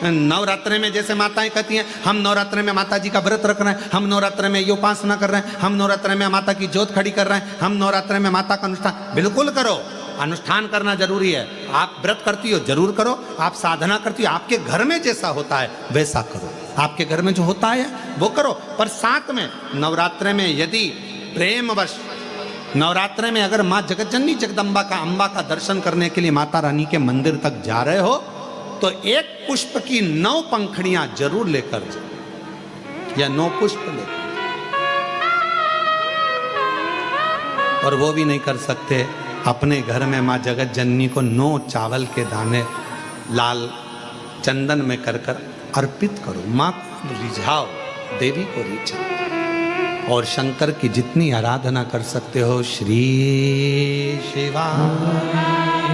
नवरात्रे में जैसे माताएं कहती हैं हम नवरात्रे में माता जी का व्रत रख रहे हैं, हम नवरात्रे में ये उपासना कर रहे हैं, हम नवरात्रे में माता की जोत खड़ी कर रहे हैं, हम नवरात्रे में माता का अनुष्ठान। बिल्कुल करो, अनुष्ठान करना जरूरी है। आप व्रत करती हो जरूर करो, आप साधना करती हो, आपके घर में जैसा होता है वैसा करो, आपके घर में जो होता है वो करो। पर साथ में नवरात्रे में यदि प्रेमवश नवरात्रे में अगर माँ जगतजननी जगदम्बा का अम्बा का दर्शन करने के लिए माता रानी के मंदिर तक जा रहे हो तो एक पुष्प की 9 पंखड़ियां जरूर लेकर जाओ, या 9 पुष्प लेकर। और वो भी नहीं कर सकते, अपने घर में माँ जगत जननी को 9 चावल के दाने लाल चंदन में कर कर अर्पित करो। माँ को रिझाओ, देवी को रिझाओ। और शंकर की जितनी आराधना कर सकते हो, श्री शिवा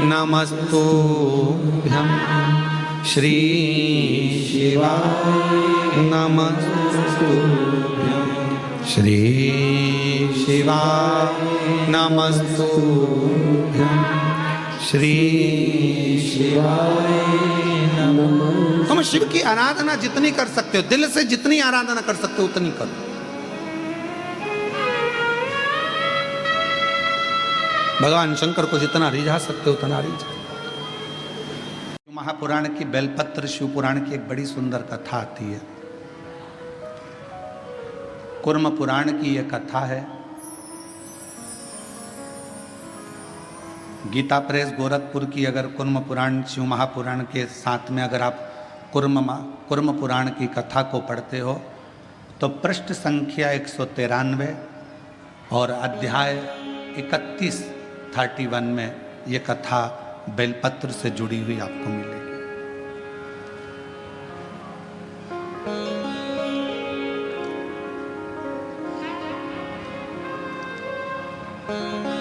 नमस्तुभ्यं, श्री शिवा नमस्तुभ्यं, श्री शिवा नमस्तुभ्यं, श्री शिवाय नमः। तुम शिव की आराधना जितनी कर सकते हो, दिल से जितनी आराधना कर सकते हो उतनी करो। भगवान शंकर को जितना रिझा सकते हो उतना रिझा। महापुराण की बेलपत्र शिव पुराण की एक बड़ी सुंदर कथा आती है। कुर्म पुराण की यह कथा है। गीता प्रेस गोरखपुर की अगर कुर्म पुराण शिव महापुराण के साथ में अगर आप कुर्म पुराण की कथा को पढ़ते हो तो पृष्ठ संख्या 193 और अध्याय 31 में ये कथा बेलपत्र से जुड़ी हुई आपको मिलेगी।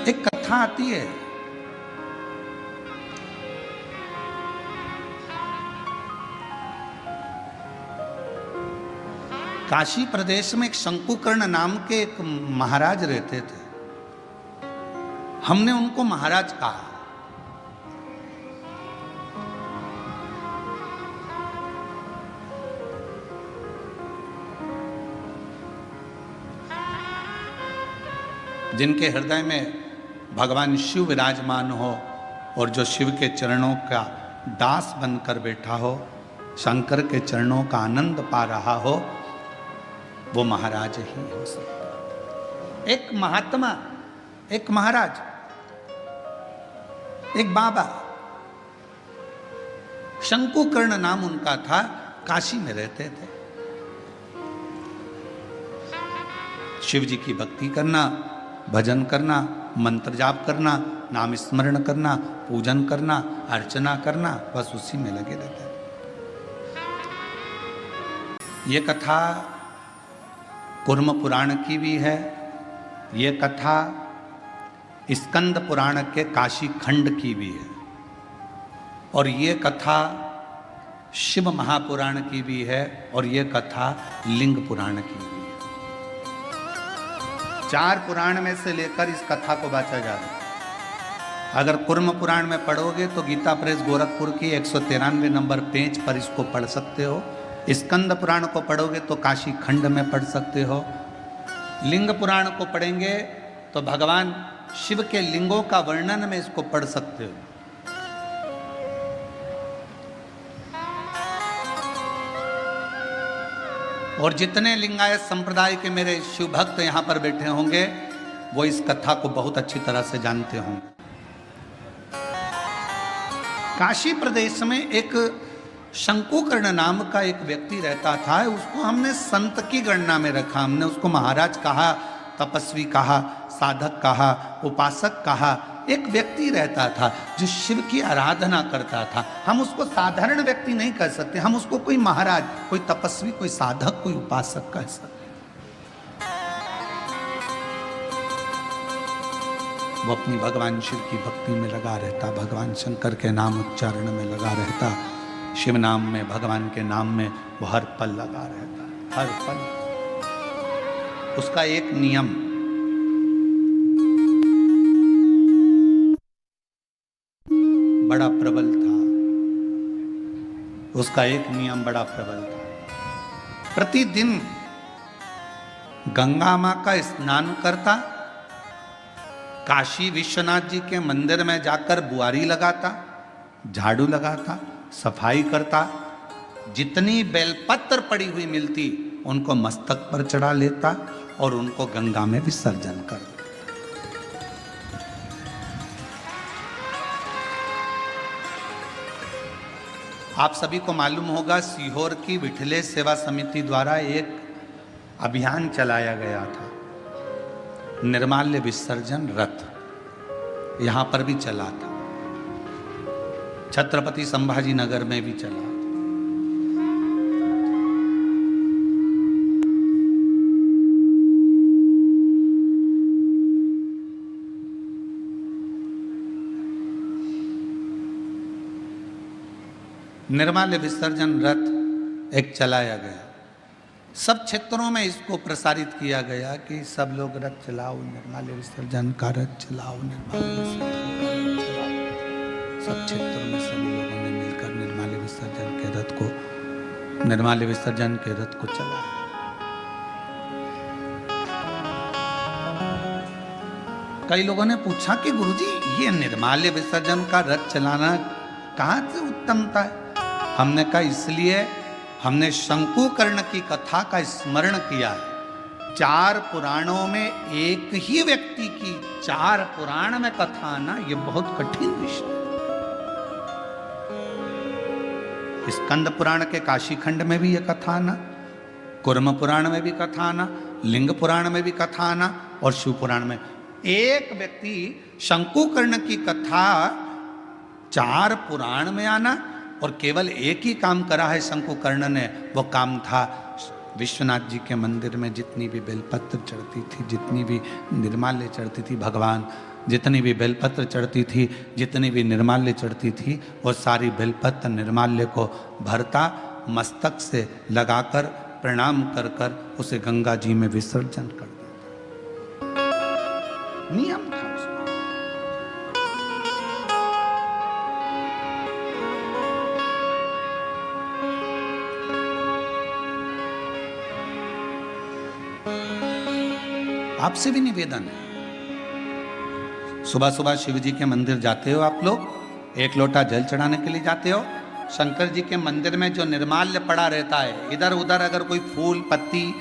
एक कथा आती है, काशी प्रदेश में एक शंकुकर्ण नाम के एक महाराज रहते थे। हमने उनको महाराज कहा। जिनके हृदय में भगवान शिव विराजमान हो और जो शिव के चरणों का दास बनकर बैठा हो, शंकर के चरणों का आनंद पा रहा हो, वो महाराज ही हो सकता। एक महात्मा, एक महाराज, एक बाबा, शंकुकर्ण नाम उनका था, काशी में रहते थे। शिव जी की भक्ति करना, भजन करना, मंत्र जाप करना, नाम स्मरण करना, पूजन करना, अर्चना करना, बस उसी में लगे रहते हैं। ये कथा कुर्म पुराण की भी है। ये कथा स्कंद पुराण के काशी खंड की भी है। और ये कथा शिव महापुराण की भी है। और ये कथा लिंग पुराण की भी है। 4 पुराण में से लेकर इस कथा को बांचा जा रहा है। अगर कुर्म पुराण में पढ़ोगे तो गीता प्रेस गोरखपुर की 193 नंबर पेज पर इसको पढ़ सकते हो। स्कंद पुराण को पढ़ोगे तो काशी खंड में पढ़ सकते हो। लिंग पुराण को पढ़ेंगे तो भगवान शिव के लिंगों का वर्णन में इसको पढ़ सकते हो। और जितने लिंगायत संप्रदाय के मेरे शिव भक्त यहाँ पर बैठे होंगे वो इस कथा को बहुत अच्छी तरह से जानते होंगे। काशी प्रदेश में एक शंकुकर्ण नाम का एक व्यक्ति रहता था। उसको हमने संत की गणना में रखा। हमने उसको महाराज कहा, तपस्वी कहा, साधक कहा, उपासक कहा। एक व्यक्ति रहता था जो शिव की आराधना करता था। हम उसको साधारण व्यक्ति नहीं कह सकते, हम उसको कोई महाराज, कोई तपस्वी, कोई साधक, कोई उपासक कह सकते। वो अपनी भगवान शिव की भक्ति में लगा रहता, भगवान शंकर के नाम उच्चारण में लगा रहता, शिव नाम में, भगवान के नाम में वो हर पल लगा रहता, हर पल। उसका एक नियम, बड़ा प्रबल था। उसका एक नियम बड़ा प्रबल था। प्रतिदिन गंगा मां का स्नान करता, काशी विश्वनाथ जी के मंदिर में जाकर बुआरी लगाता, झाड़ू लगाता, सफाई करता, जितनी बेलपत्र पड़ी हुई मिलती उनको मस्तक पर चढ़ा लेता और उनको गंगा में विसर्जन कर देता। आप सभी को मालूम होगा, सीहोर की विठलेश सेवा समिति द्वारा एक अभियान चलाया गया था, निर्माल्य विसर्जन रथ, यहां पर भी चला था, छत्रपति संभाजी नगर में भी चला। निर्माल्य विसर्जन रथ एक चलाया गया, सब क्षेत्रों में इसको प्रसारित किया गया कि सब लोग रथ चलाओ, निर्माल्य विसर्जन का रथ चलाओ, निर्माल्य विसर्जन का रथ चलाओ। सब क्षेत्रों में सभी लोगों ने मिलकर निर्माल्य विसर्जन के रथ को चलाया। कई लोगों ने पूछा कि गुरुजी, ये निर्माल्य विसर्जन का रथ चलाना कहाँ से उत्तमता है? हमने कहा इसलिए हमने शंकुकर्ण की कथा का स्मरण किया है। 4 पुराणों में एक ही व्यक्ति की 4 पुराण में कथा आना, ये बहुत कठिन विषय है। स्कंद पुराण के काशी खंड में भी यह कथा आना, कुर्म पुराण में भी कथा आना, लिंग पुराण में भी कथा आना और शिव पुराण में। एक व्यक्ति शंकुकर्ण की कथा 4 पुराण में आना और केवल एक ही काम करा है शंकुकर्ण ने, वो काम था विश्वनाथ जी के मंदिर में जितनी भी बेलपत्र चढ़ती थी, जितनी भी निर्माल्य चढ़ती थी, भगवान जितनी भी बेलपत्र चढ़ती थी, जितनी भी निर्माल्य चढ़ती थी, वो सारी बेलपत्र निर्माल्य को भरता, मस्तक से लगाकर प्रणाम कर कर उसे गंगा जी में विसर्जन कर देता। नियम था उसमें। आपसे भी निवेदन है, सुबह सुबह शिव जी के मंदिर जाते हो आप लोग, एक लोटा जल चढ़ाने के लिए जाते हो, शंकर जी के मंदिर में जो निर्माल्य पड़ा रहता है, इधर उधर अगर कोई फूल पत्ती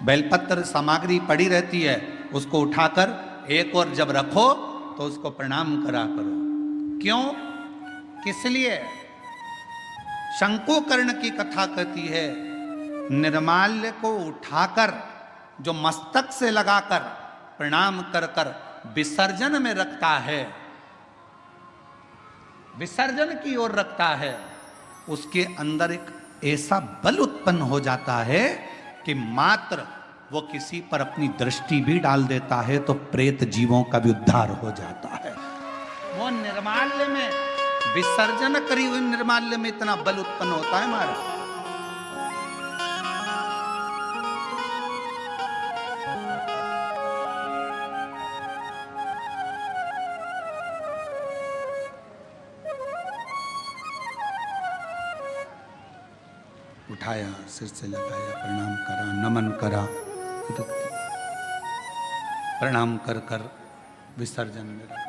बेलपत्र सामग्री पड़ी रहती है, उसको उठाकर एक और जब रखो तो उसको प्रणाम करा करो। क्यों? किस लिए? शंकुकर्ण की कथा कहती है, निर्माल्य को उठाकर जो मस्तक से लगाकर प्रणाम कर कर विसर्जन में रखता है, विसर्जन की ओर रखता है, उसके अंदर एक ऐसा बल उत्पन्न हो जाता है कि मात्र वो किसी पर अपनी दृष्टि भी डाल देता है तो प्रेत जीवों का भी उद्धार हो जाता है। वो निर्माल्य में, विसर्जन करी हुई निर्माल्य में इतना बल उत्पन्न होता है महाराज। उठाया, सिर से लगाया, प्रणाम करा, नमन करा, प्रणाम कर कर विसर्जन में रखा।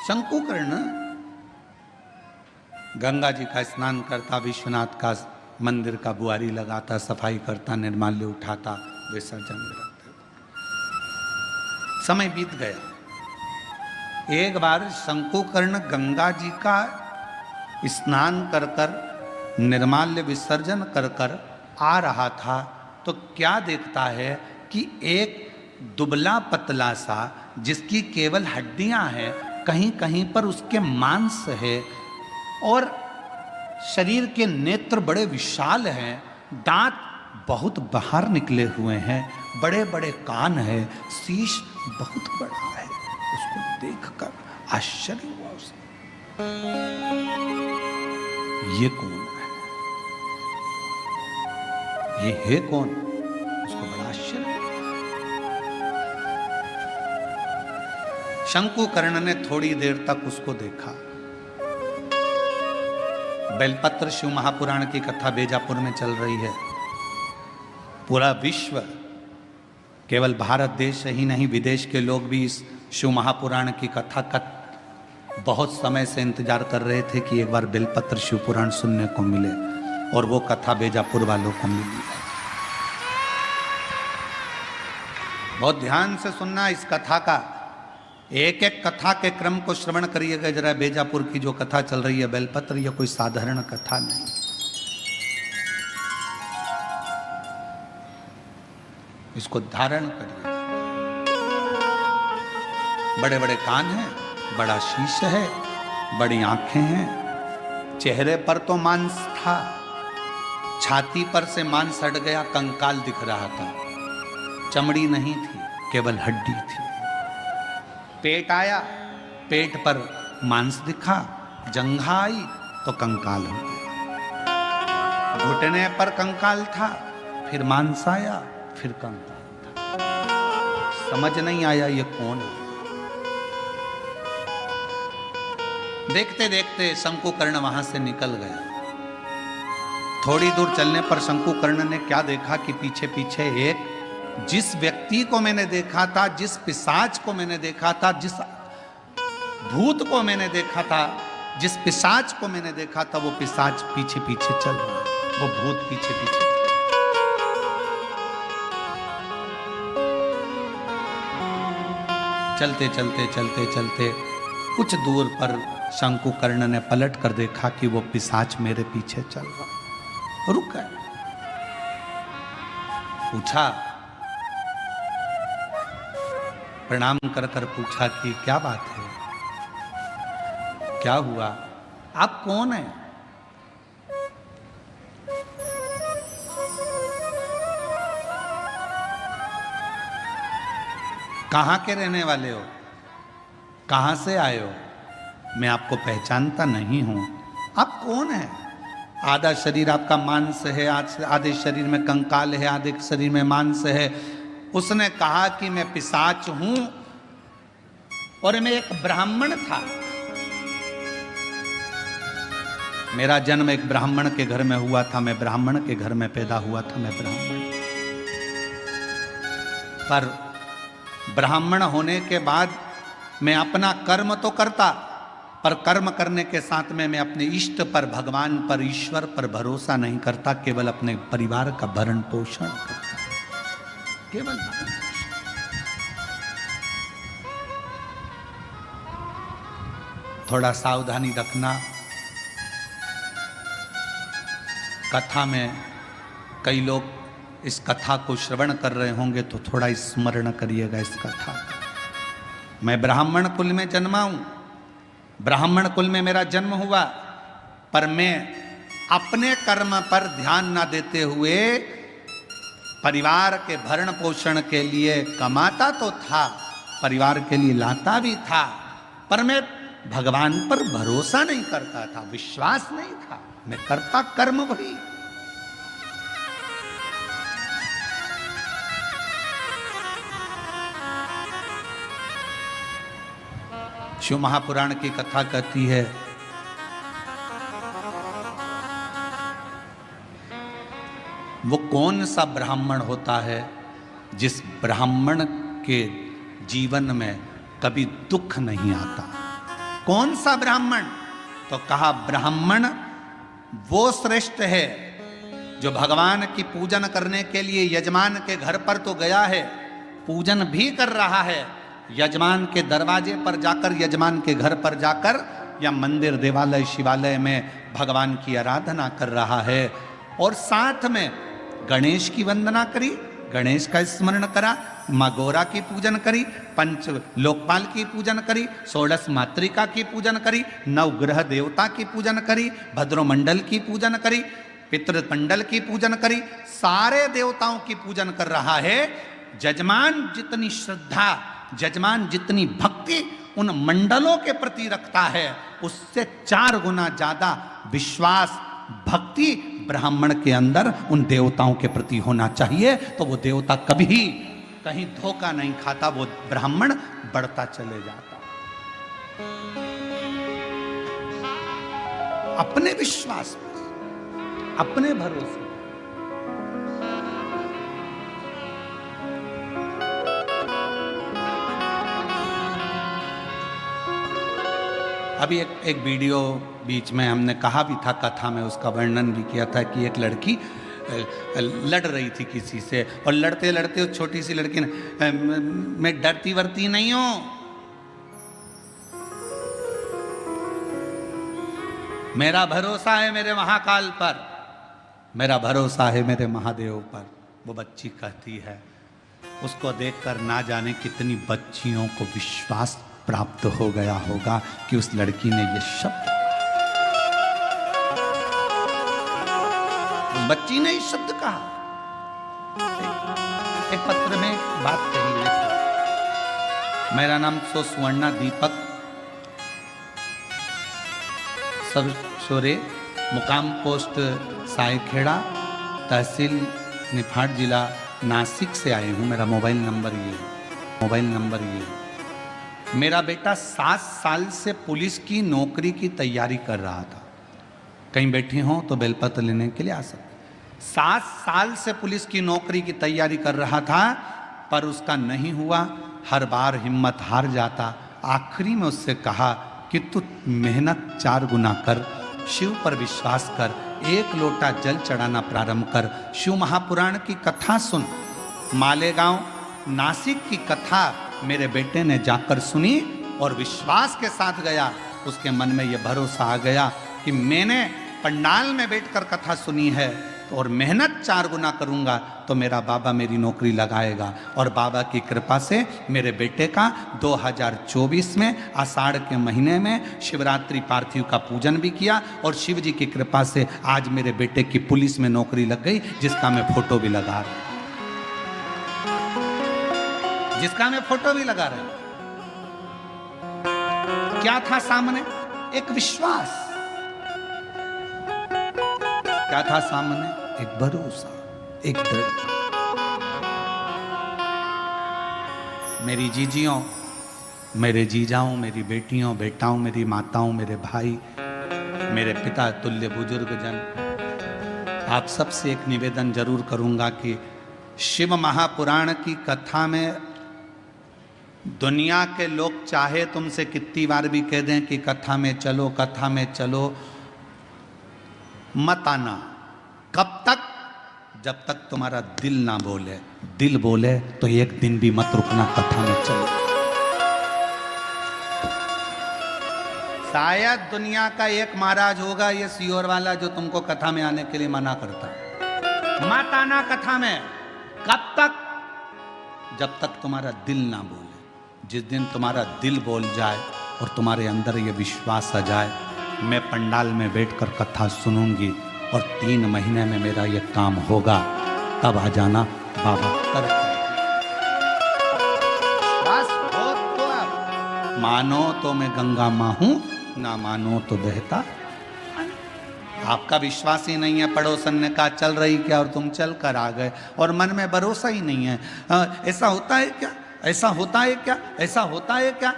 शंकुकर्ण गंगा जी का स्नान करता, विश्वनाथ का मंदिर का बुआरी लगाता, सफाई करता, निर्माल्य उठाता, विसर्जन में रखता। समय बीत गया। एक बार शंकुकर्ण गंगा जी का स्नान कर कर निर्माल्य विसर्जन कर कर आ रहा था तो क्या देखता है कि एक दुबला पतला सा, जिसकी केवल हड्डियां हैं, कहीं कहीं पर उसके मांस है और शरीर के नेत्र बड़े विशाल हैं, दांत बहुत बाहर निकले हुए हैं, बड़े बड़े कान है, शीश बहुत बड़ा है। उसको देखकर आश्चर्य हुआ उसे, ये कौन है, ये है कौन? उसको बड़ा आश्चर्य। शंकुकर्ण ने थोड़ी देर तक उसको देखा, बेलपत्र शिव महापुराण की कथा बेजापुर में चल रही है। पूरा विश्व, केवल भारत देश ही नहीं विदेश के लोग भी इस शिव महापुराण की कथा का बहुत समय से इंतजार कर रहे थे कि एक बार बेलपत्र शिव पुराण सुनने को मिले, और वो कथा बेजापुर वालों को मिली है। बहुत ध्यान से सुनना इस कथा का, एक एक कथा के क्रम को श्रवण करिएगा जरा। बेजापुर की जो कथा चल रही है बेलपत्र, यह कोई साधारण कथा नहीं। इसको धारण करिए। बड़े बड़े कान हैं, बड़ा शीश है, बड़ी आंखें हैं, चेहरे पर तो मांस था, छाती पर से मांस हट गया, कंकाल दिख रहा था, चमड़ी नहीं थी, केवल हड्डी थी। पेट आया, पेट पर मांस दिखा, जंघा आई तो कंकाल हो गया। घुटने पर कंकाल था, फिर मांस आया, फिर कंकाल था। समझ नहीं आया ये कौन है। देखते देखते शंकुकर्ण वहां से निकल गया। थोड़ी दूर चलने पर शंकुकर्ण ने क्या देखा कि पीछे पीछे एक, जिस व्यक्ति को मैंने देखा था, जिस पिशाच को मैंने देखा था, जिस भूत को मैंने देखा था, जिस पिशाच को मैंने देखा था, वो पिशाच पीछे पीछे चल रहा, वो भूत पीछे पीछे। चलते चलते चलते चलते कुछ दूर पर शंकुकर्ण ने पलट कर देखा कि वो पिशाच मेरे पीछे चल रहा। रुक गए, पूछा, प्रणाम कर कर पूछा कि क्या बात है, क्या हुआ, आप कौन हैं? कहां के रहने वाले हो, कहां से आए हो? मैं आपको पहचानता नहीं हूं। आप कौन हैं? आधा शरीर आपका मांस है, आधे शरीर में कंकाल है, आधे शरीर में मांस है। उसने कहा कि मैं पिशाच हूं और मैं एक ब्राह्मण था। मेरा जन्म एक ब्राह्मण के घर में हुआ था, मैं ब्राह्मण के घर में पैदा हुआ था, मैं ब्राह्मण। पर ब्राह्मण होने के बाद मैं अपना कर्म तो करता, पर कर्म करने के साथ में मैं अपने इष्ट पर, भगवान पर, ईश्वर पर भरोसा नहीं करता, केवल अपने परिवार का भरण पोषण करता, केवल। थोड़ा सावधानी रखना। कथा में कई लोग इस कथा को श्रवण कर रहे होंगे तो थोड़ा स्मरण करिएगा इस कथा। मैं ब्राह्मण कुल में जन्मा हूं, ब्राह्मण कुल में मेरा जन्म हुआ, पर मैं अपने कर्म पर ध्यान ना देते हुए परिवार के भरण पोषण के लिए कमाता तो था, परिवार के लिए लाता भी था, पर मैं भगवान पर भरोसा नहीं करता था, विश्वास नहीं था। मैं करता कर्म वही। शिव महापुराण की कथा कहती है, वो कौन सा ब्राह्मण होता है जिस ब्राह्मण के जीवन में कभी दुख नहीं आता? कौन सा ब्राह्मण? तो कहा ब्राह्मण वो श्रेष्ठ है जो भगवान की पूजन करने के लिए यजमान के घर पर तो गया है, पूजन भी कर रहा है, यजमान के दरवाजे पर जाकर, यजमान के घर पर जाकर, या मंदिर, देवालय, शिवालय में भगवान की आराधना कर रहा है, और साथ में गणेश की वंदना करी, गणेश का स्मरण करा, माँ गौरा की पूजन करी, पंच लोकपाल की पूजन करी, षोडश मातृका की पूजन करी, नवग्रह देवता की पूजन करी, भद्रमंडल की पूजन करी, पितृमंडल की पूजन करी, सारे देवताओं की पूजन कर रहा है। जजमान जितनी श्रद्धा, जजमान जितनी भक्ति उन मंडलों के प्रति रखता है, उससे 4 गुना ज्यादा विश्वास, भक्ति ब्राह्मण के अंदर उन देवताओं के प्रति होना चाहिए। तो वो देवता कभी कहीं धोखा नहीं खाता, वो ब्राह्मण बढ़ता चले जाता। अपने विश्वास पर, अपने भरोसे। अभी एक वीडियो बीच में हमने कहा भी था, कथा में उसका वर्णन भी किया था कि एक लड़की लड़ रही थी किसी से, और लड़ते लड़ते उस छोटी सी लड़की ने, मैं डरती वरती नहीं हूं, मेरा भरोसा है मेरे महाकाल पर, मेरा भरोसा है मेरे महादेव पर। वो बच्ची कहती है, उसको देखकर ना जाने कितनी बच्चियों को विश्वास प्राप्त हो गया होगा कि उस लड़की ने ये शब्द, उस बच्ची ने इस शब्द कहा। एक पत्र में बात कही है, मेरा नाम सुवर्णा दीपक सरसोरे, मुकाम पोस्ट सायखेड़ा, तहसील निफाड, जिला नासिक से आए हूँ। मेरा मोबाइल नंबर ये है। मेरा बेटा 7 साल से पुलिस की नौकरी की तैयारी कर रहा था। कहीं बैठे हों तो बेलपत्र लेने के लिए आ सकते। 7 साल से पुलिस की नौकरी की तैयारी कर रहा था, पर उसका नहीं हुआ। हर बार हिम्मत हार जाता। आखिरी में उससे कहा कि तू मेहनत 4 गुना कर, शिव पर विश्वास कर, 1 लोटा जल चढ़ाना प्रारंभ कर, शिव महापुराण की कथा सुन। मालेगांव नासिक की कथा मेरे बेटे ने जाकर सुनी और विश्वास के साथ गया। उसके मन में यह भरोसा आ गया कि मैंने पंडाल में बैठकर कथा सुनी है और मेहनत 4 गुना करूंगा तो मेरा बाबा मेरी नौकरी लगाएगा। और बाबा की कृपा से मेरे बेटे का 2024 में आषाढ़ के महीने में शिवरात्रि पार्थिव का पूजन भी किया, और शिव जी की कृपा से आज मेरे बेटे की पुलिस में नौकरी लग गई, जिसका मैं फोटो भी लगा रहा हूं, क्या था सामने? एक विश्वास। क्या था सामने? एक भरोसा, एक दृढ़। मेरी जीजियों, मेरे जीजाओं, मेरी बेटियों, बेटाओं, मेरी माताओं, मेरे भाई, मेरे पिता तुल्य बुजुर्गजन, आप सबसे एक निवेदन जरूर करूंगा कि शिव महापुराण की कथा में दुनिया के लोग चाहे तुमसे कितनी बार भी कह दें कि कथा में चलो, कथा में चलो, मत आना। कब तक? जब तक तुम्हारा दिल ना बोले। दिल बोले तो एक दिन भी मत रुकना, कथा में चलो। शायद दुनिया का एक महाराज होगा ये सियोर वाला जो तुमको कथा में आने के लिए मना करता है। मत आना कथा में। कब तक? जब तक तुम्हारा दिल ना बोले। जिस दिन तुम्हारा दिल बोल जाए और तुम्हारे अंदर ये विश्वास आ जाए, मैं पंडाल में बैठकर कथा सुनूंगी और 3 महीने में मेरा ये काम होगा, तब आ जाना, बाबा कर। बस हो तो अब मानो तो मैं गंगा मां हूं, ना मानो तो बहता। आपका विश्वास ही नहीं है। पड़ोसन ने कहा चल रही क्या, और तुम चल कर आ गए, और मन में भरोसा ही नहीं है। ऐसा होता है क्या? ऐसा होता है क्या? ऐसा होता है क्या?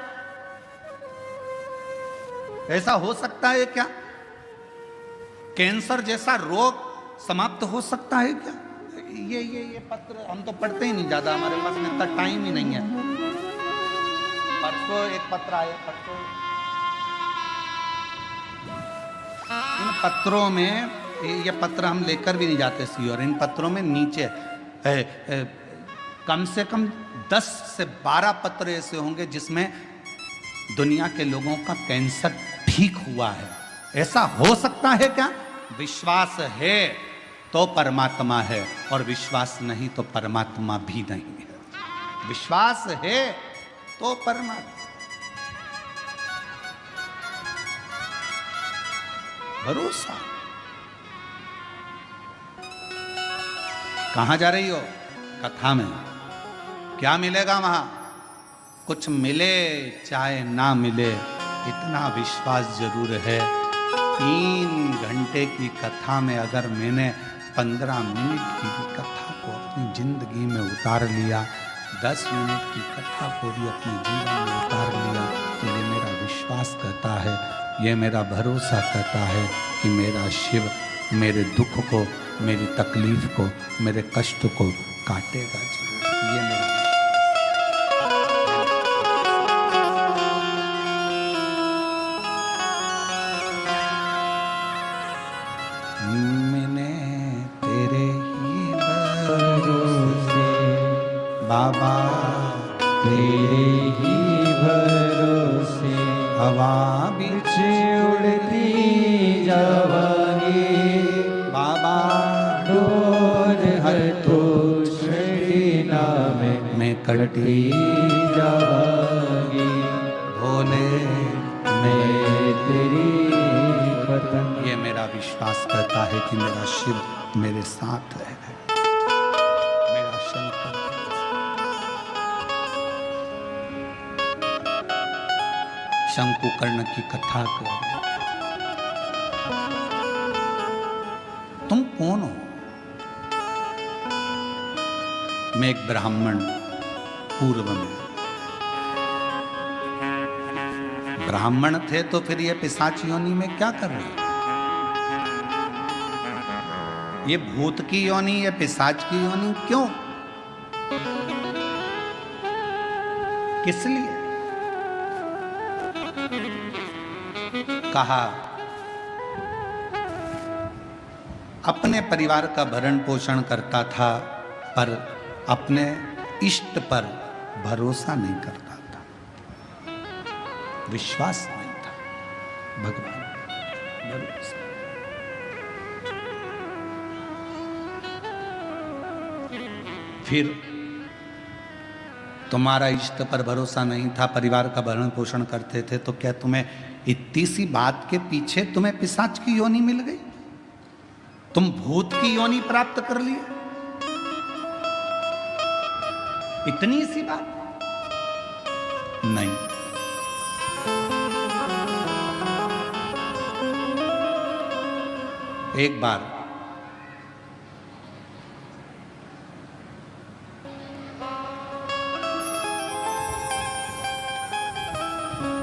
ऐसा हो सकता है क्या? कैंसर जैसा रोग समाप्त हो सकता है क्या? ये पत्र हम तो पढ़ते ही नहीं ज्यादा, हमारे पास में इतना टाइम ही नहीं है। परसों एक पत्र आया, परसों इन पत्रों में, ये पत्र हम लेकर भी नहीं जाते सी, और इन पत्रों में नीचे कम से कम 10 से 12 पत्र ऐसे होंगे जिसमें दुनिया के लोगों का कैंसर ठीक हुआ है। ऐसा हो सकता है क्या? विश्वास है तो परमात्मा है, और विश्वास नहीं तो परमात्मा भी नहीं है। विश्वास है तो परमात्मा। भरोसा। कहां जा रही हो? कथा में। क्या मिलेगा वहां? कुछ मिले चाहे ना मिले, इतना विश्वास जरूर है। 3 घंटे की कथा में अगर मैंने 15 मिनट की कथा को अपनी जिंदगी में उतार लिया, 10 मिनट की कथा को भी अपनी जिंदगी में उतार लिया, तो ये मेरा विश्वास विश्वास करता है, ये मेरा भरोसा करता है कि मेरा शिव मेरे दुख को, मेरी तकलीफ को, मेरे कष्ट को काटेगा जरूर। ये मेरा मैंने तेरे ही भरोसे बाबा, तेरे ही भरोसे हवा बिच उड़ती जावांगी बाबा, डोर हर तो छड़ीना में कटती जावांगी भोले मैं तेरी पतंग। ये मेरा विश्वास करता है कि मेरा शिव मेरे साथ है, मेरा शंकर। शंकुकर्ण की कथा को तुम कौन हो? मैं एक ब्राह्मण, पूर्व में ब्राह्मण थे तो फिर ये पिशाच योनि में क्या कर रहे हैं? ये भूत की योनि, ये पिशाच की योनि क्यों? किस लिए? कहा अपने परिवार का भरण पोषण करता था पर अपने इष्ट पर भरोसा नहीं करता था, विश्वास नहीं था भगवान भरोसा। फिर तुम्हारा इष्ट पर भरोसा नहीं था, परिवार का भरण पोषण करते थे, तो क्या तुम्हें इतनी सी बात के पीछे तुम्हें पिशाच की योनि मिल गई? तुम भूत की योनि प्राप्त कर लिए? इतनी सी बात नहीं। एक बार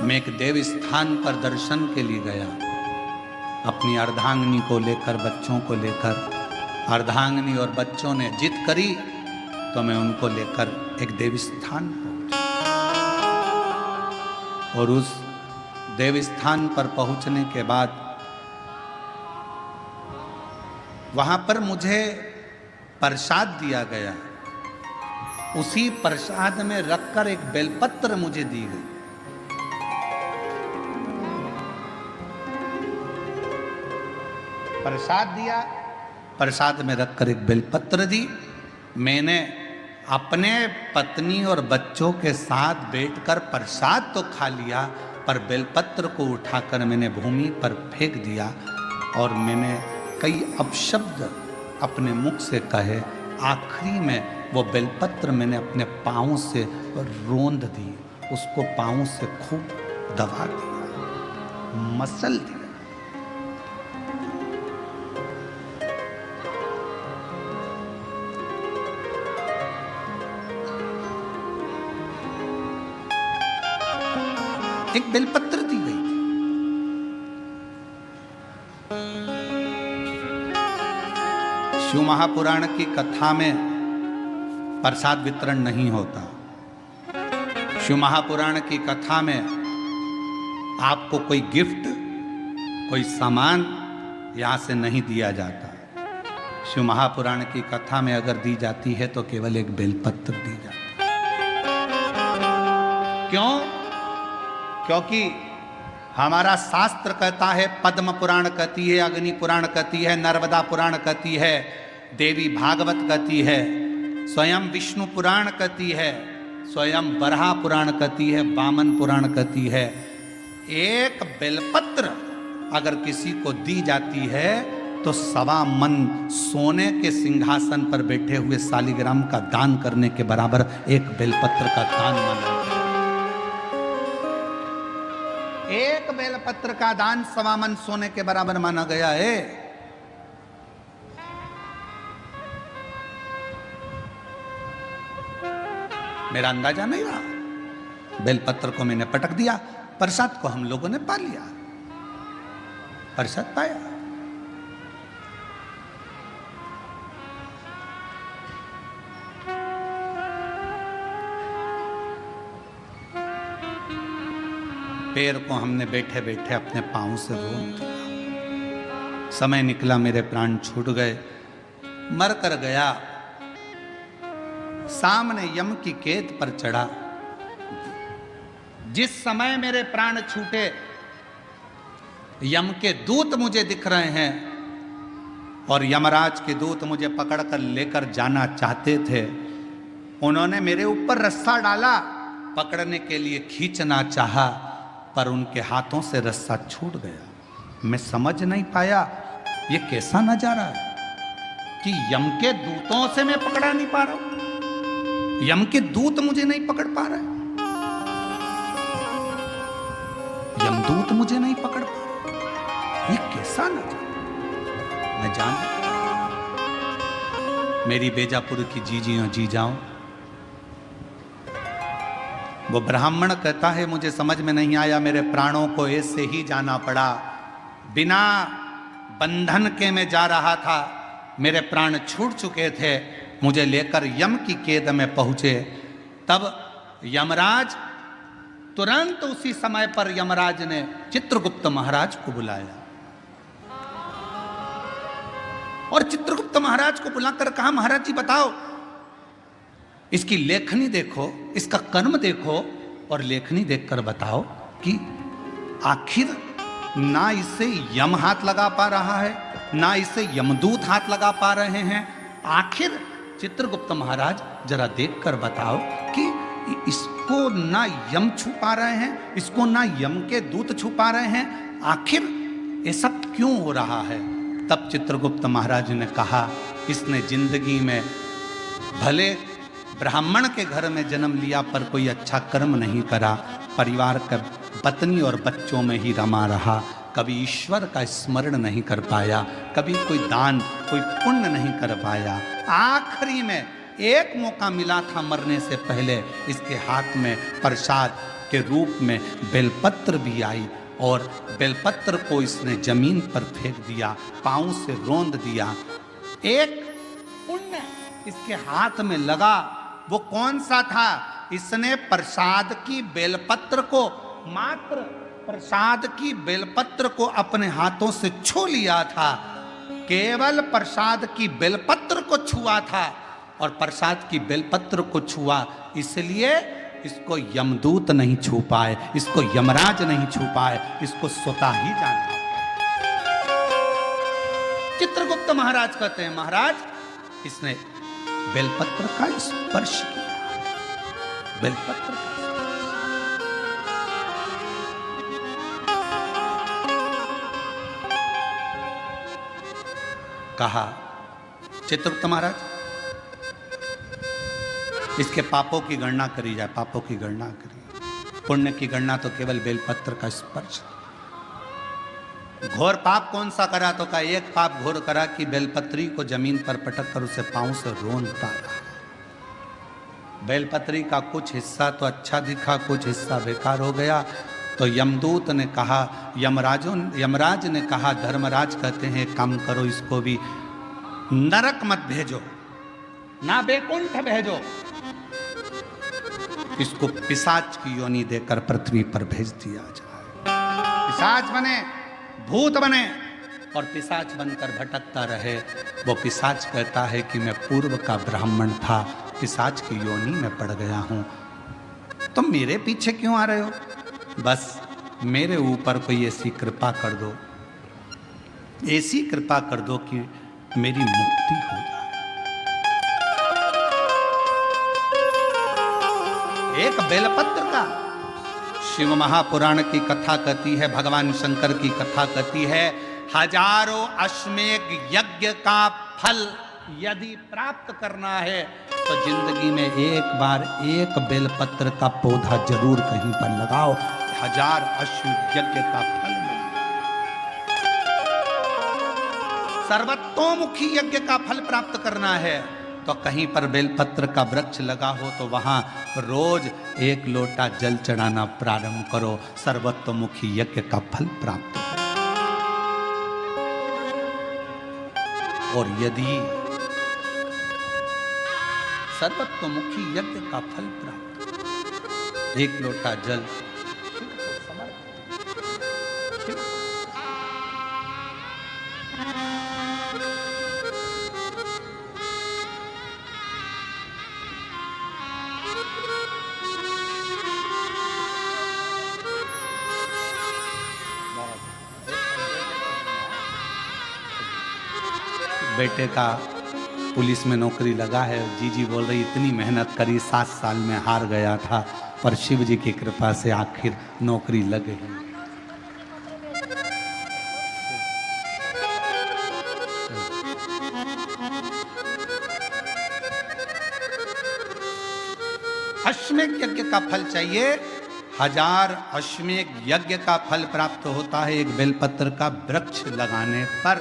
मैं एक देव स्थान पर दर्शन के लिए गया, अपनी अर्धांगिनी को लेकर, बच्चों को लेकर। अर्धांगिनी और बच्चों ने जिद करी तो मैं उनको लेकर एक देव स्थान पहुंचा। और उस देव स्थान पर पहुंचने के बाद वहां पर मुझे प्रसाद दिया गया। उसी प्रसाद में रखकर एक बेलपत्र मुझे दी गई। प्रसाद दिया, प्रसाद में रखकर एक बेलपत्र दी। मैंने अपने पत्नी और बच्चों के साथ बैठकर प्रसाद तो खा लिया, पर बेलपत्र को उठाकर मैंने भूमि पर फेंक दिया और मैंने कई अपशब्द अपने मुख से कहे। आखिरी में वो बेलपत्र मैंने अपने पाँव से रोंद दी, उसको पाँव से खूब दबा दिया, मसल दिया। एक बेलपत्र दी गई थी। शिव महापुराण की कथा में प्रसाद वितरण नहीं होता। शिव महापुराण की कथा में आपको कोई गिफ्ट, कोई सामान यहां से नहीं दिया जाता। शिव महापुराण की कथा में अगर दी जाती है तो केवल एक बेलपत्र दी जाती है। क्यों? क्योंकि हमारा शास्त्र कहता है, पद्म पुराण कहती है, अग्नि पुराण कहती है, नर्मदा पुराण कहती है, देवी भागवत कहती है, स्वयं विष्णु पुराण कहती है, स्वयं बरहा पुराण कहती है, वामन पुराण कहती है। एक बेलपत्र अगर किसी को दी जाती है तो 1.25 मन सोने के सिंहासन पर बैठे हुए शालिग्राम का दान करने के बराबर एक बेलपत्र का दान माना। एक बेलपत्र का दान 1.25 मन सोने के बराबर माना गया है। मेरा अंदाजा नहीं रहा। बेलपत्र को मैंने पटक दिया प्रसाद को हम लोगों ने पा लिया, प्रसाद पाया। पैर को हमने बैठे बैठे अपने पांव से रोक दिया। समय निकला, मेरे प्राण छूट गए, मर कर गया। सामने यम की कैद पर चढ़ा। जिस समय मेरे प्राण छूटे, यम के दूत मुझे दिख रहे हैं और यमराज के दूत मुझे पकड़कर लेकर जाना चाहते थे। उन्होंने मेरे ऊपर रस्सा डाला, पकड़ने के लिए खींचना चाहा, पर उनके हाथों से रस्सा छूट गया। मैं समझ नहीं पाया ये कैसा नजारा है कि यम के दूतों से मैं पकड़ा नहीं पा रहा हूं, यम के दूत मुझे नहीं पकड़ पा रहे, यमदूत मुझे नहीं पकड़ पा रहे। ये कैसा नजारा। मैं जान, मेरी बेजापुर की जीजियों जी जाऊं, वो ब्राह्मण कहता है मुझे समझ में नहीं आया, मेरे प्राणों को ऐसे ही जाना पड़ा, बिना बंधन के मैं जा रहा था, मेरे प्राण छूट चुके थे, मुझे लेकर यम की कैद में पहुंचे। तब यमराज तुरंत उसी समय पर यमराज ने चित्रगुप्त महाराज को बुलाया और चित्रगुप्त महाराज को बुलाकर कहा, महाराज जी बताओ, इसकी लेखनी देखो, इसका कर्म देखो और लेखनी देखकर बताओ कि आखिर ना इसे यम हाथ लगा पा रहा है, ना इसे यमदूत हाथ लगा पा रहे हैं। आखिर चित्रगुप्त महाराज जरा देखकर बताओ कि इसको ना यम छू पा रहे हैं, इसको ना यम के दूत छू पा रहे हैं, आखिर ऐसा क्यों हो रहा है। तब चित्रगुप्त महाराज ने कहा, इसने जिंदगी में भले ब्राह्मण के घर में जन्म लिया पर कोई अच्छा कर्म नहीं करा, परिवार का पत्नी और बच्चों में ही रमा रहा, कभी ईश्वर का स्मरण नहीं कर पाया, कभी कोई दान कोई पुण्य नहीं कर पाया। आखिरी में एक मौका मिला था मरने से पहले, इसके हाथ में प्रसाद के रूप में बेलपत्र भी आई और बेलपत्र को इसने जमीन पर फेंक दिया, पांव से रौंद दिया। एक पुण्य इसके हाथ में लगा, वो कौन सा था? इसने प्रसाद की बेलपत्र को, मात्र प्रसाद की बेलपत्र को अपने हाथों से छू लिया था, केवल प्रसाद की बेलपत्र को छुआ था और प्रसाद की बेलपत्र को छुआ, इसलिए इसको यमदूत नहीं छू पाए, इसको यमराज नहीं छू पाए, इसको स्वतः ही जाना। चित्रगुप्त महाराज कहते हैं, महाराज इसने बेलपत्र का स्पर्श किया, बेलपत्र का कहा, चित्रगुप्त महाराज इसके पापों की गणना करी जाए, पापों की गणना करी, पुण्य की गणना तो केवल बेलपत्र का स्पर्श। घोर पाप कौन सा करा? तो का एक पाप घोर करा कि बेलपत्री को जमीन पर पटक कर उसे पांव से रोंदता रहा। बेलपत्री का कुछ हिस्सा तो अच्छा दिखा, कुछ हिस्सा बेकार हो गया। तो यमदूत ने कहा, यमराज ने कहा, धर्मराज कहते हैं काम करो, इसको भी नरक मत भेजो, ना बैकुंठ भेजो, इसको पिशाच की योनि देकर पृथ्वी पर भेज दिया जाए। पिशाच बने, भूत बने और पिशाच बनकर भटकता रहे। वो पिशाच कहता है कि मैं पूर्व का ब्राह्मण था, पिशाच की योनि में पड़ गया हूं, तो मेरे पीछे क्यों आ रहे हो? बस मेरे ऊपर कोई ऐसी कृपा कर दो, ऐसी कृपा कर दो कि मेरी मुक्ति हो जाए। एक बेलपत्र का, शिव महापुराण की कथा कहती है, भगवान शंकर की कथा कहती है, हजारों अश्वमेध यज्ञ का फल यदि प्राप्त करना है तो जिंदगी में एक बार एक बेलपत्र का पौधा जरूर कहीं पर लगाओ, 1000 अश्वमेध यज्ञ का फल मिलेगा। सर्वतोमुखी यज्ञ का फल प्राप्त करना है तो कहीं पर बेलपत्र का वृक्ष लगा हो तो वहां रोज 1 लोटा जल चढ़ाना प्रारंभ करो, सर्वतोमुखी यज्ञ का फल प्राप्त हो। और यदि सर्वतोमुखी यज्ञ का फल प्राप्त, 1 लोटा जल बेटे का पुलिस में नौकरी लगा है। जीजी बोल रही इतनी मेहनत करी, 7 साल में हार गया था, पर शिव जी की कृपा से आखिर नौकरी लग गई। अश्वमेध यज्ञ का फल चाहिए, 1000 अश्वमेध यज्ञ का फल प्राप्त होता है एक बेलपत्र का वृक्ष लगाने पर।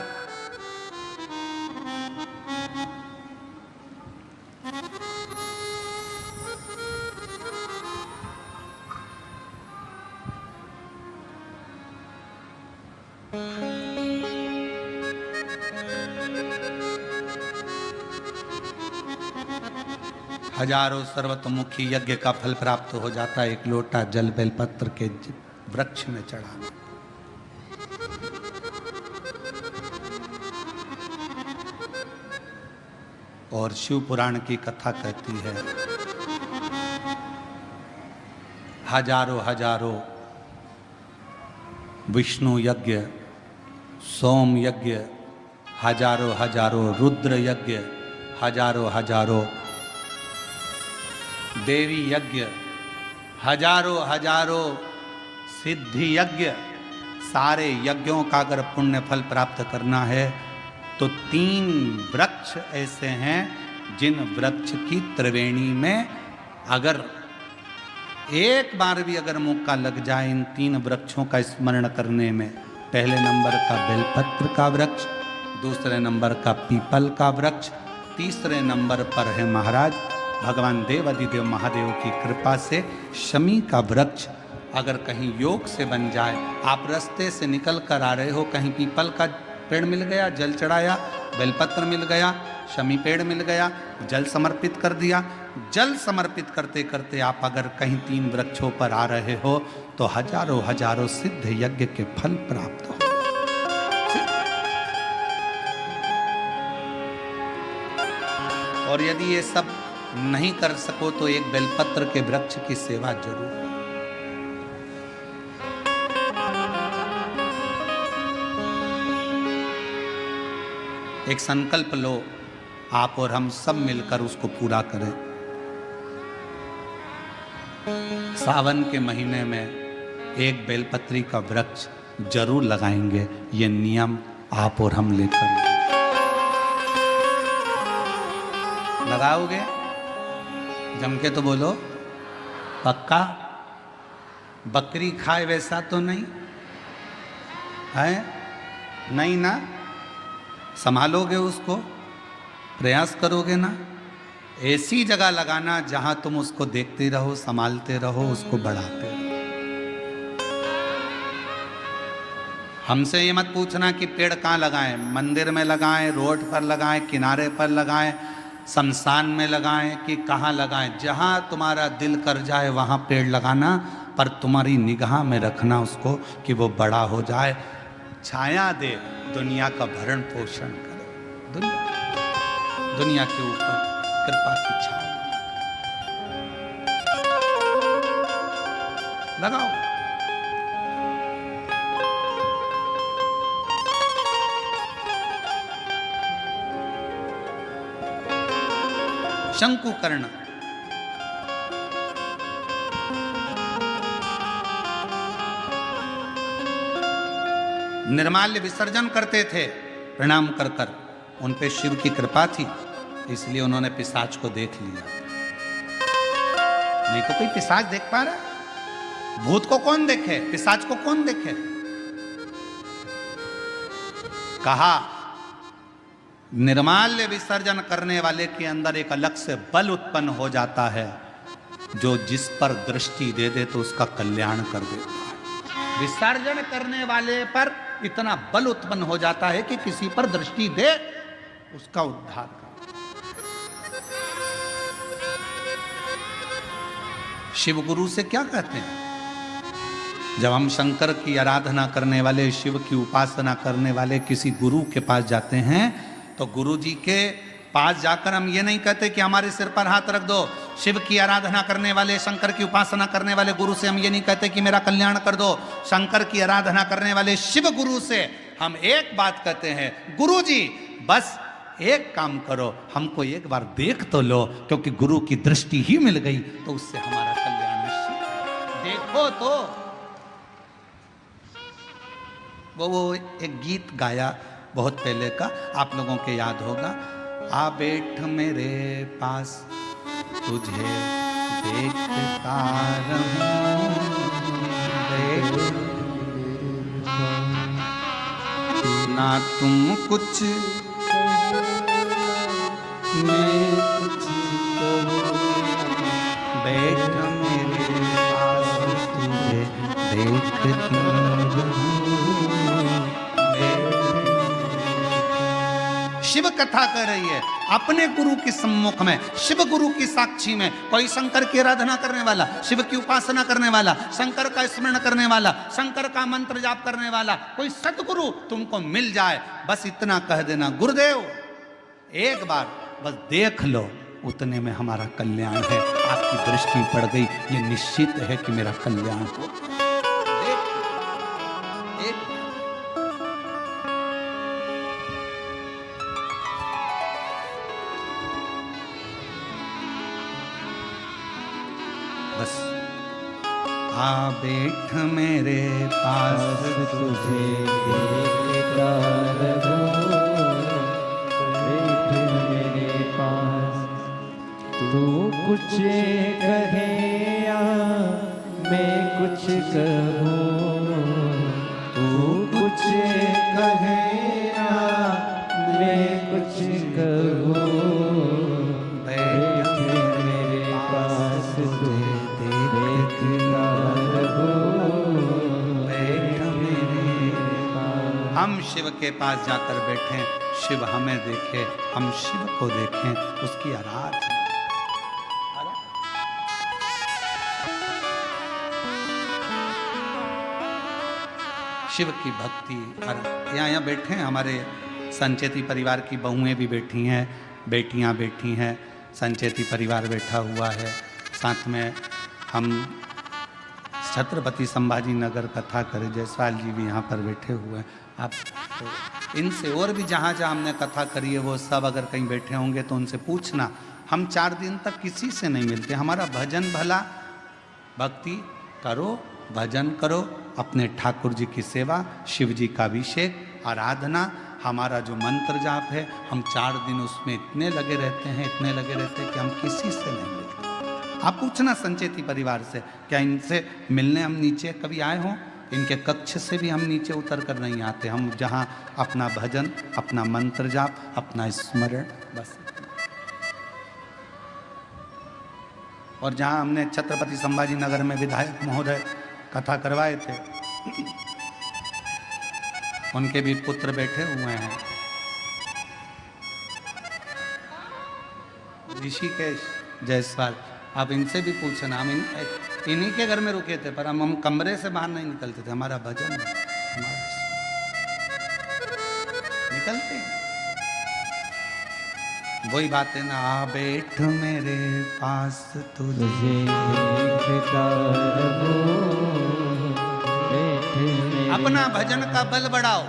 हजारों सर्वतोमुखी यज्ञ का फल प्राप्त हो जाता है 1 लोटा जल बेलपत्र के वृक्ष में चढ़ाना। और शिव पुराण की कथा कहती है, हजारों विष्णु यज्ञ, सोम यज्ञ, हजारों रुद्र यज्ञ, हजारों देवी यज्ञ, हजारों सिद्धि यज्ञ, सारे यज्ञों का अगर पुण्य फल प्राप्त करना है तो 3 वृक्ष ऐसे हैं जिन वृक्ष की त्रिवेणी में अगर एक बार भी अगर मौका लग जाए इन 3 वृक्षों का स्मरण करने में, पहले नंबर का बेलपत्र का वृक्ष, दूसरे नंबर का पीपल का वृक्ष, तीसरे नंबर पर है महाराज भगवान देवाधिदेव महादेव की कृपा से शमी का वृक्ष। अगर कहीं योग से बन जाए, आप रास्ते से निकल कर आ रहे हो, कहीं पीपल का पेड़ मिल गया, जल चढ़ाया, बेलपत्र मिल गया, शमी पेड़ मिल गया, जल समर्पित कर दिया। जल समर्पित करते करते आप अगर कहीं 3 वृक्षों पर आ रहे हो तो हजारों सिद्ध यज्ञ के फल प्राप्त हो। और यदि ये सब नहीं कर सको तो एक बेलपत्र के वृक्ष की सेवा जरूर। एक संकल्प लो, आप और हम सब मिलकर उसको पूरा करें। सावन के महीने में एक बेलपत्री का वृक्ष जरूर लगाएंगे, ये नियम आप और हम लेकर। लगाओगे? जम के तो बोलो, पक्का? बकरी खाए वैसा तो नहीं है? नहीं ना? संभालोगे उसको, प्रयास करोगे ना? ऐसी जगह लगाना जहां तुम उसको देखते रहो, संभालते रहो, उसको बढ़ाते रहो। हमसे ये मत पूछना कि पेड़ कहाँ लगाएं, मंदिर में लगाएं, रोड पर लगाएं, किनारे पर लगाएं, शमशान में लगाएं कि कहाँ लगाएं। जहां तुम्हारा दिल कर जाए वहां पेड़ लगाना, पर तुम्हारी निगाह में रखना उसको कि वो बड़ा हो जाए, छाया दे, दुनिया का भरण पोषण करे, दुनिया के ऊपर कृपा की छाया लगाओ। शंकुकर्ण निर्माल्य विसर्जन करते थे प्रणाम कर कर, उन पे शिव की कृपा थी, इसलिए उन्होंने पिशाच को देख लिया। नहीं तो कोई पिशाच देख पा रहा? भूत को कौन देखे, पिशाच को कौन देखे? कहा निर्माल्य विसर्जन करने वाले के अंदर एक अलग से बल उत्पन्न हो जाता है, जो जिस पर दृष्टि दे दे तो उसका कल्याण कर देता है। विसर्जन करने वाले पर इतना बल उत्पन्न हो जाता है कि किसी पर दृष्टि दे उसका उद्धार कर। शिव गुरु से क्या कहते हैं? जब हम शंकर की आराधना करने वाले, शिव की उपासना करने वाले किसी गुरु के पास जाते हैं तो गुरु जी के पास जाकर हम ये नहीं कहते कि हमारे सिर पर हाथ रख दो। शिव की आराधना करने वाले, शंकर की उपासना करने वाले गुरु से हम ये नहीं कहते कि मेरा कल्याण कर दो। शंकर की आराधना करने वाले शिव गुरु से हम एक बात कहते हैं, गुरु जी बस एक काम करो, हमको एक बार देख तो लो, क्योंकि गुरु की दृष्टि ही मिल गई तो उससे हमारा कल्याण निश्चित है। देखो तो वो एक गीत गाया बहुत पहले का, आप लोगों के याद होगा, आ बैठ मेरे पास तुझे देखता रहूं, ना तुम कुछ मैं कुछ बैठ मेरे पास तुझे देखती रहूं। शिव कथा कर रही है अपने गुरु के सम्मुख में, शिव गुरु की साक्षी में। कोई शंकर की आराधना करने वाला, शिव की उपासना करने वाला, शंकर का स्मरण करने वाला, शंकर का मंत्र जाप करने वाला कोई सतगुरु तुमको मिल जाए, बस इतना कह देना, गुरुदेव एक बार बस देख लो, उतने में हमारा कल्याण है। आपकी दृष्टि पड़ गई, ये निश्चित है कि मेरा कल्याण हो। बस आ बैठ मेरे पास तुझे देखता रहूं, बैठ मेरे पास, तू कुछ कहे या मैं कुछ कहूँ, तू कुछ कहे या मैं कुछ कहूँ, बैठ मेरे पास तुझे देखता रहूं, बैठ मेरे पास। हम शिव के पास जाकर बैठें, शिव हमें देखे, हम शिव को देखें, उसकी आराधना। शिव की भक्ति। यहाँ बैठे हैं हमारे संचेती परिवार की बहुएं भी बैठी हैं, बेटियां बैठी हैं, संचेती परिवार बैठा हुआ है, साथ में हम छत्रपति संभाजी नगर कथा करे जायसवाल जी भी यहाँ पर बैठे हुए हैं। आप तो इनसे और भी जहाँ जहाँ हमने कथा करी है वो सब अगर कहीं बैठे होंगे तो उनसे पूछना। हम 4 दिन तक किसी से नहीं मिलते, हमारा भजन भला, भक्ति करो, भजन करो, अपने ठाकुर जी की सेवा, शिव जी का अभिषेक, आराधना, हमारा जो मंत्र जाप है, हम 4 दिन उसमें इतने लगे रहते हैं, इतने लगे रहते हैं कि हम किसी से नहीं मिलते। आप पूछना संचेती परिवार से, क्या इनसे मिलने हम नीचे कभी आए हों? इनके कक्ष से भी हम नीचे उतर कर नहीं आते। हम जहाँ अपना भजन, अपना मंत्र जाप, अपना स्मरण, बस। और जहाँ हमने छत्रपति संभाजी नगर में विधायक महोदय कथा करवाए थे, उनके भी पुत्र बैठे हुए हैं, ऋषिकेश जायसवाल। आप इनसे भी पूछना, हम इन्हीं के घर में रुके थे, पर हम कमरे से बाहर नहीं निकलते थे। हमारा भजन निकलते, वही बात है ना, आ बैठ मेरे पास तुझे देखता रहूं, बैठ मेरे अपना भजन का बल बढ़ाओ,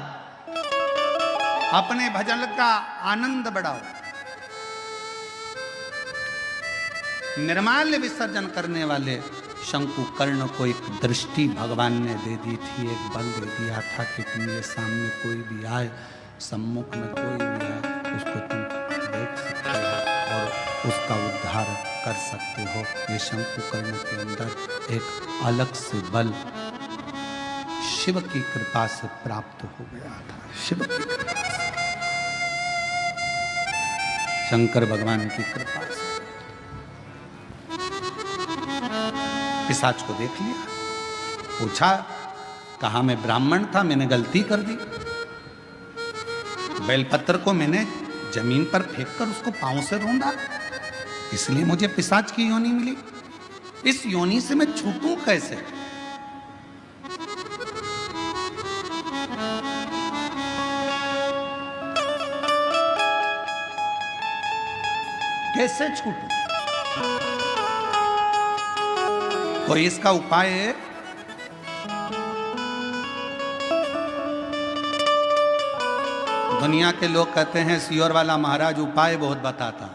अपने भजन का आनंद बढ़ाओ। निर्माल्य विसर्जन करने वाले शंकुकर्ण को एक दृष्टि भगवान ने दे दी थी, एक बल दे दिया था कि तुम ये सामने कोई भी आए, सम्मुख में कोई भी आए, उसको तुम देख सकते हो और उसका उद्धार कर सकते हो। ये शंकुकर्ण के अंदर एक अलग से बल शिव की कृपा से प्राप्त हो गया था, शिव की कृपा से। शंकर भगवान की कृपा से पिशाच को देख लिया, पूछा, कहा मैं ब्राह्मण था, मैंने गलती कर दी, बेलपत्र को मैंने जमीन पर फेंक कर उसको पांव से रोंदा, इसलिए मुझे पिशाच की योनि मिली। इस योनि से मैं छूटूं कैसे? कैसे छूटूं? कोई इसका उपाय है? दुनिया के लोग कहते हैं सियोर वाला महाराज उपाय बहुत बताता।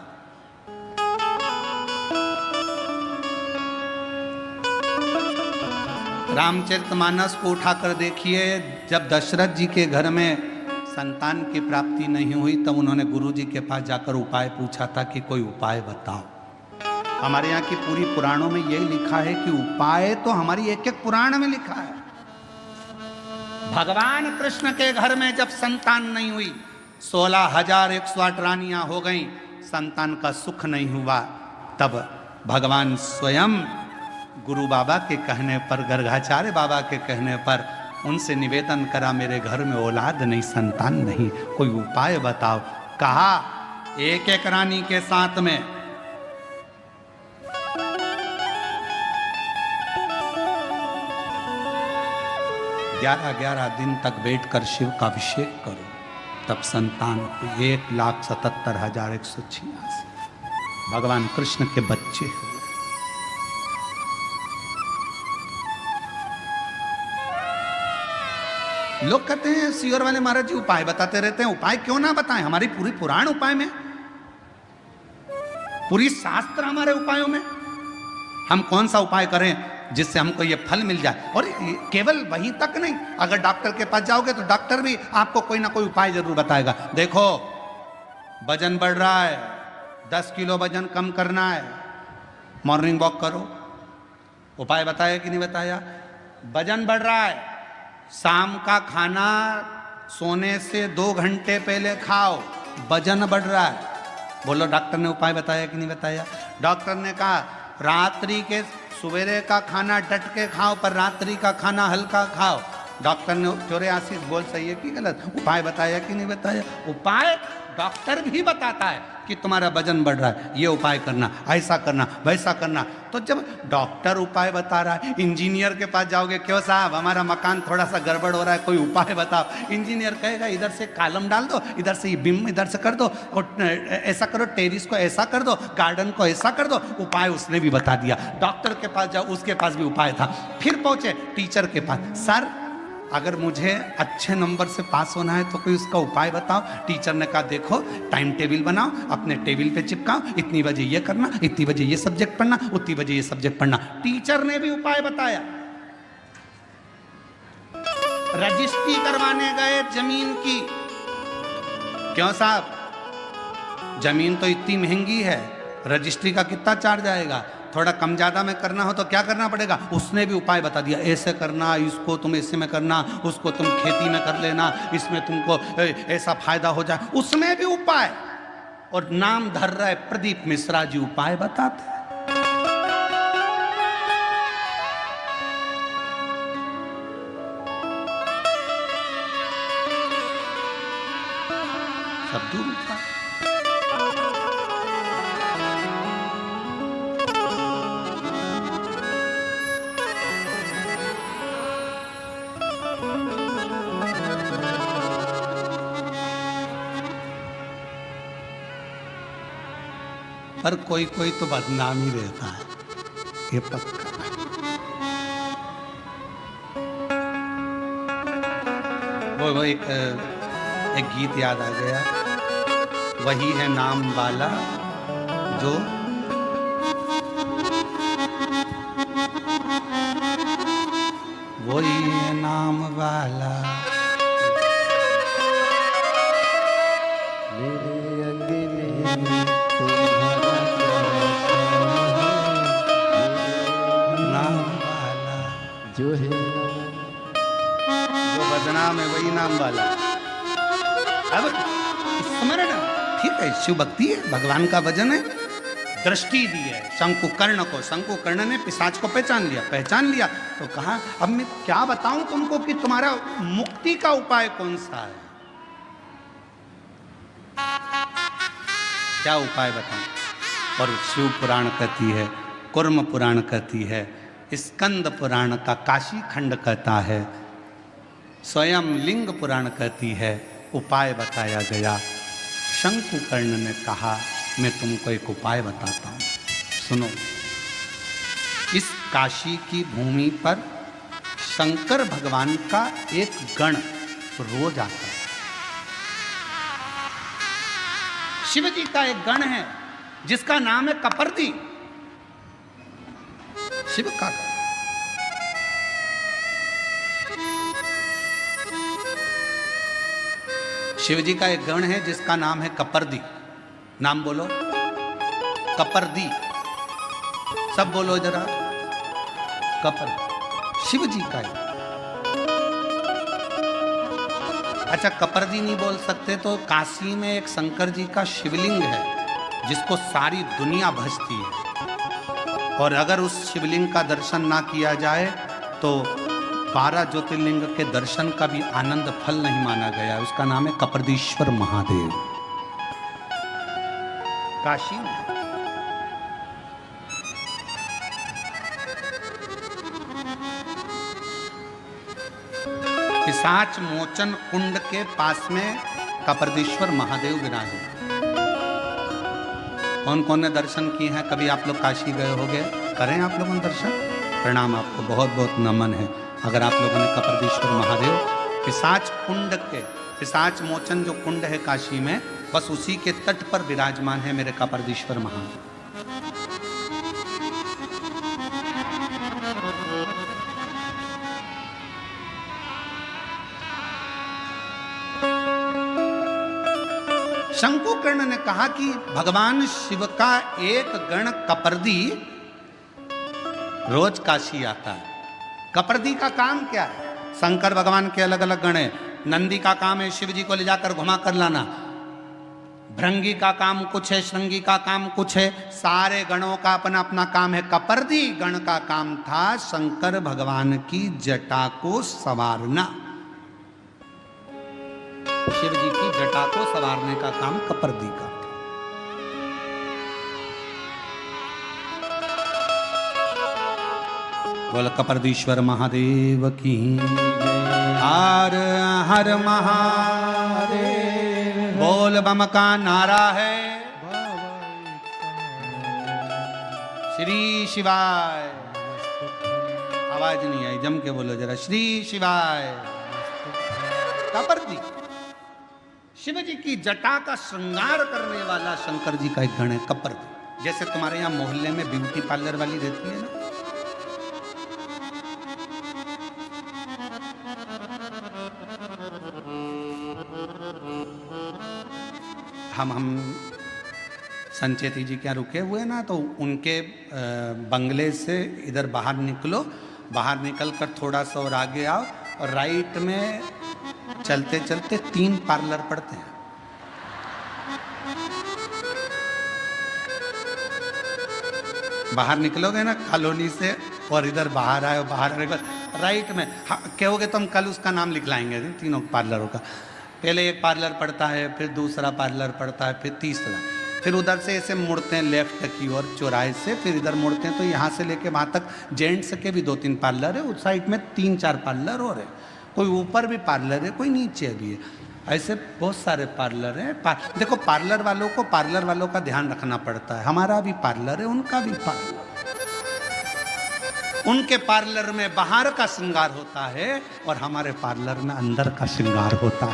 रामचरितमानस को उठाकर देखिए, जब दशरथ जी के घर में संतान की प्राप्ति नहीं हुई तब उन्होंने गुरु जी के पास जाकर उपाय पूछा था कि कोई उपाय बताओ। हमारे यहाँ की पूरी पुराणों में यही लिखा है कि उपाय तो हमारी एक एक पुराण में लिखा है। भगवान कृष्ण के घर में जब संतान नहीं हुई, 16,108 रानियां हो गईं, संतान का सुख नहीं हुआ, तब भगवान स्वयं गुरु बाबा के कहने पर, गर्गाचार्य बाबा के कहने पर उनसे निवेदन करा, मेरे घर में औलाद नहीं, संतान नहीं, कोई उपाय बताओ। कहा एक एक रानी के साथ में 11 दिन तक बैठकर शिव का अभिषेक करो, तब संतान को 1,77,186 भगवान कृष्ण के बच्चे हुए। लोग कहते हैं सियोर वाले महाराज जी उपाय बताते रहते हैं। उपाय क्यों ना बताएं? हमारी पूरी पुराण उपाय में, पूरी शास्त्र हमारे उपायों में। हम कौन सा उपाय करें जिससे हमको ये फल मिल जाए? और केवल वही तक नहीं, अगर डॉक्टर के पास जाओगे तो डॉक्टर भी आपको कोई ना कोई उपाय जरूर बताएगा। देखो वजन बढ़ रहा है, 10 किलो वजन कम करना है, मॉर्निंग वॉक करो। उपाय बताया कि नहीं बताया? वजन बढ़ रहा है, शाम का खाना सोने से 2 घंटे पहले खाओ, वजन बढ़ रहा है। बोलो डॉक्टर ने उपाय बताया कि नहीं बताया? डॉक्टर ने कहा रात्रि के सवेरे का खाना डट के खाओ, पर रात्रि का खाना हल्का खाओ। डॉक्टर ने, चोरे आशीष बोल सही है कि गलत? उपाय बताया कि नहीं बताया? उपाय डॉक्टर भी बताता है कि तुम्हारा वजन बढ़ रहा है, ये उपाय करना, ऐसा करना, वैसा करना। तो जब डॉक्टर उपाय बता रहा है, इंजीनियर के पास जाओगे, क्यों साहब हमारा मकान थोड़ा सा गड़बड़ हो रहा है, कोई उपाय बताओ। इंजीनियर कहेगा इधर से कॉलम डाल दो, इधर से बीम इधर से कर दो, और ऐसा करो, टेरिस को ऐसा कर दो, गार्डन को ऐसा कर दो। उपाय उसने भी बता दिया। डॉक्टर के पास जाओ, उसके पास भी उपाय था। फिर पहुंचे टीचर के पास, सर अगर मुझे अच्छे नंबर से पास होना है तो कोई उसका उपाय बताओ। टीचर ने कहा देखो टाइम टेबल बनाओ, अपने टेबल पे चिपकाओ, इतनी बजे ये करना, इतनी बजे ये सब्जेक्ट पढ़ना, उतनी बजे ये सब्जेक्ट पढ़ना। टीचर ने भी उपाय बताया। रजिस्ट्री करवाने गए जमीन की, क्यों साहब जमीन तो इतनी महंगी है, रजिस्ट्री का कितना चार्ज आएगा? थोड़ा कम ज्यादा में करना हो तो क्या करना पड़ेगा? उसने भी उपाय बता दिया, ऐसे करना, इसको तुम ऐसे में करना, उसको तुम खेती में कर लेना, इसमें तुमको ऐसा फायदा हो जाए। उसमें भी उपाय, और नाम धर रहा है प्रदीप मिश्रा जी, उपाय बताते हैं। सब दूर उपाय। पर कोई कोई तो बदनाम ही रहता है, ये पक्का। वो एक गीत याद आ गया, वही है नाम वाला जो वही है नाम वाला। मेरे अंगने में तुम्हारा नाम वाला जो है, जो बदनाम है वही नाम वाला। अब स्मरण ठीक है, शिव भक्ति है, भगवान का भजन है। दृष्टि दी है शंकुकर्ण को, शंकुकर्ण ने पिशाच को पहचान लिया तो कहा अब मैं क्या बताऊं तुमको कि तुम्हारा मुक्ति का उपाय कौन सा है, क्या उपाय बताऊं। और शिव पुराण कहती है, कुर्म पुराण कहती है, स्कंद पुराण का काशी खंड कहता है, स्वयं लिंग पुराण कहती है, उपाय बताया गया। शंकुकर्ण ने कहा मैं तुमको एक उपाय बताता हूं, सुनो। इस काशी की भूमि पर शंकर भगवान का एक गण रोज आता है। शिव जी का एक गण है जिसका नाम है कपर्दी, शिव का गण। शिव जी का एक गण है जिसका नाम है कपर्दी। नाम बोलो, कपर्दी, सब बोलो जरा, कपर्दी, शिव जी का है। अच्छा, कपर्दी नहीं बोल सकते तो काशी में एक शंकर जी का शिवलिंग है जिसको सारी दुनिया भजती है, और अगर उस शिवलिंग का दर्शन ना किया जाए तो 12 ज्योतिर्लिंग के दर्शन का भी आनंद फल नहीं माना गया। उसका नाम है कपर्दीश्वर महादेव, काशी में। पिशाच मोचन कुंड के पास में कपर्दीश्वर महादेव विराजे। कौन कौन ने दर्शन किए हैं? कभी आप लोग काशी गए होंगे, करें आप लोगों ने दर्शन? प्रणाम, आपको बहुत बहुत नमन है अगर आप लोगों ने कपर्दीश्वर महादेव पिशाच कुंड के, पिशाच मोचन जो कुंड है काशी में, बस उसी के तट पर विराजमान है मेरे कपर्दीश्वर महादेव। शंकुकर्ण ने कहा कि भगवान शिव का एक गण कपर्दी रोज काशी आता है। कपर्दी का काम क्या है? शंकर भगवान के अलग अलग गण है। नंदी का काम है शिव जी को ले जाकर घुमा कर लाना, भृंगी का काम कुछ है, श्रृंगी का काम कुछ है, सारे गणों का अपना अपना काम है। कपर्दी गण का काम था शंकर भगवान की जटा को संवारना। शिव जी की जटा को संवारने का काम कपर्दी का। बोल कपर्दीश्वर महादेव की हर हर महादेव। बोल बम का नारा है श्री शिवाय। आवाज नहीं आई, जम के बोलो जरा, श्री शिवाय। कपर्दी शिव जी की जटा का श्रृंगार करने वाला शंकर जी का एक गण है कपर्दी। जैसे तुम्हारे यहाँ मोहल्ले में ब्यूटी पार्लर वाली रहती है ना, हम संचेती जी क्या रुके हुए ना, तो उनके बंगले से इधर बाहर निकलो, बाहर निकल कर थोड़ा सा और आगे आओ, और राइट में चलते चलते 3 पार्लर पड़ते हैं। बाहर निकलोगे ना कॉलोनी से और इधर बाहर आए, बाहर आने के बाद राइट में कहोगे तो हम कल उसका नाम लिखलाएंगे तीनों पार्लरों का। पहले एक पार्लर पड़ता है, फिर दूसरा पार्लर पड़ता है, फिर तीसरा, फिर उधर से ऐसे मुड़ते हैं लेफ्ट की ओर चौराहे से, फिर इधर मुड़ते हैं तो यहाँ से लेके वहाँ तक जेंट्स के भी 2-3 पार्लर है, उस साइड में 3-4 पार्लर और है, कोई ऊपर भी पार्लर है, कोई नीचे भी है, ऐसे बहुत सारे पार्लर हैं। देखो पार्लर वालों का ध्यान रखना पड़ता है। हमारा भी पार्लर है, उनका भी पार्लर। उनके पार्लर में बाहर का श्रृंगार होता है और हमारे पार्लर में अंदर का श्रृंगार होता है।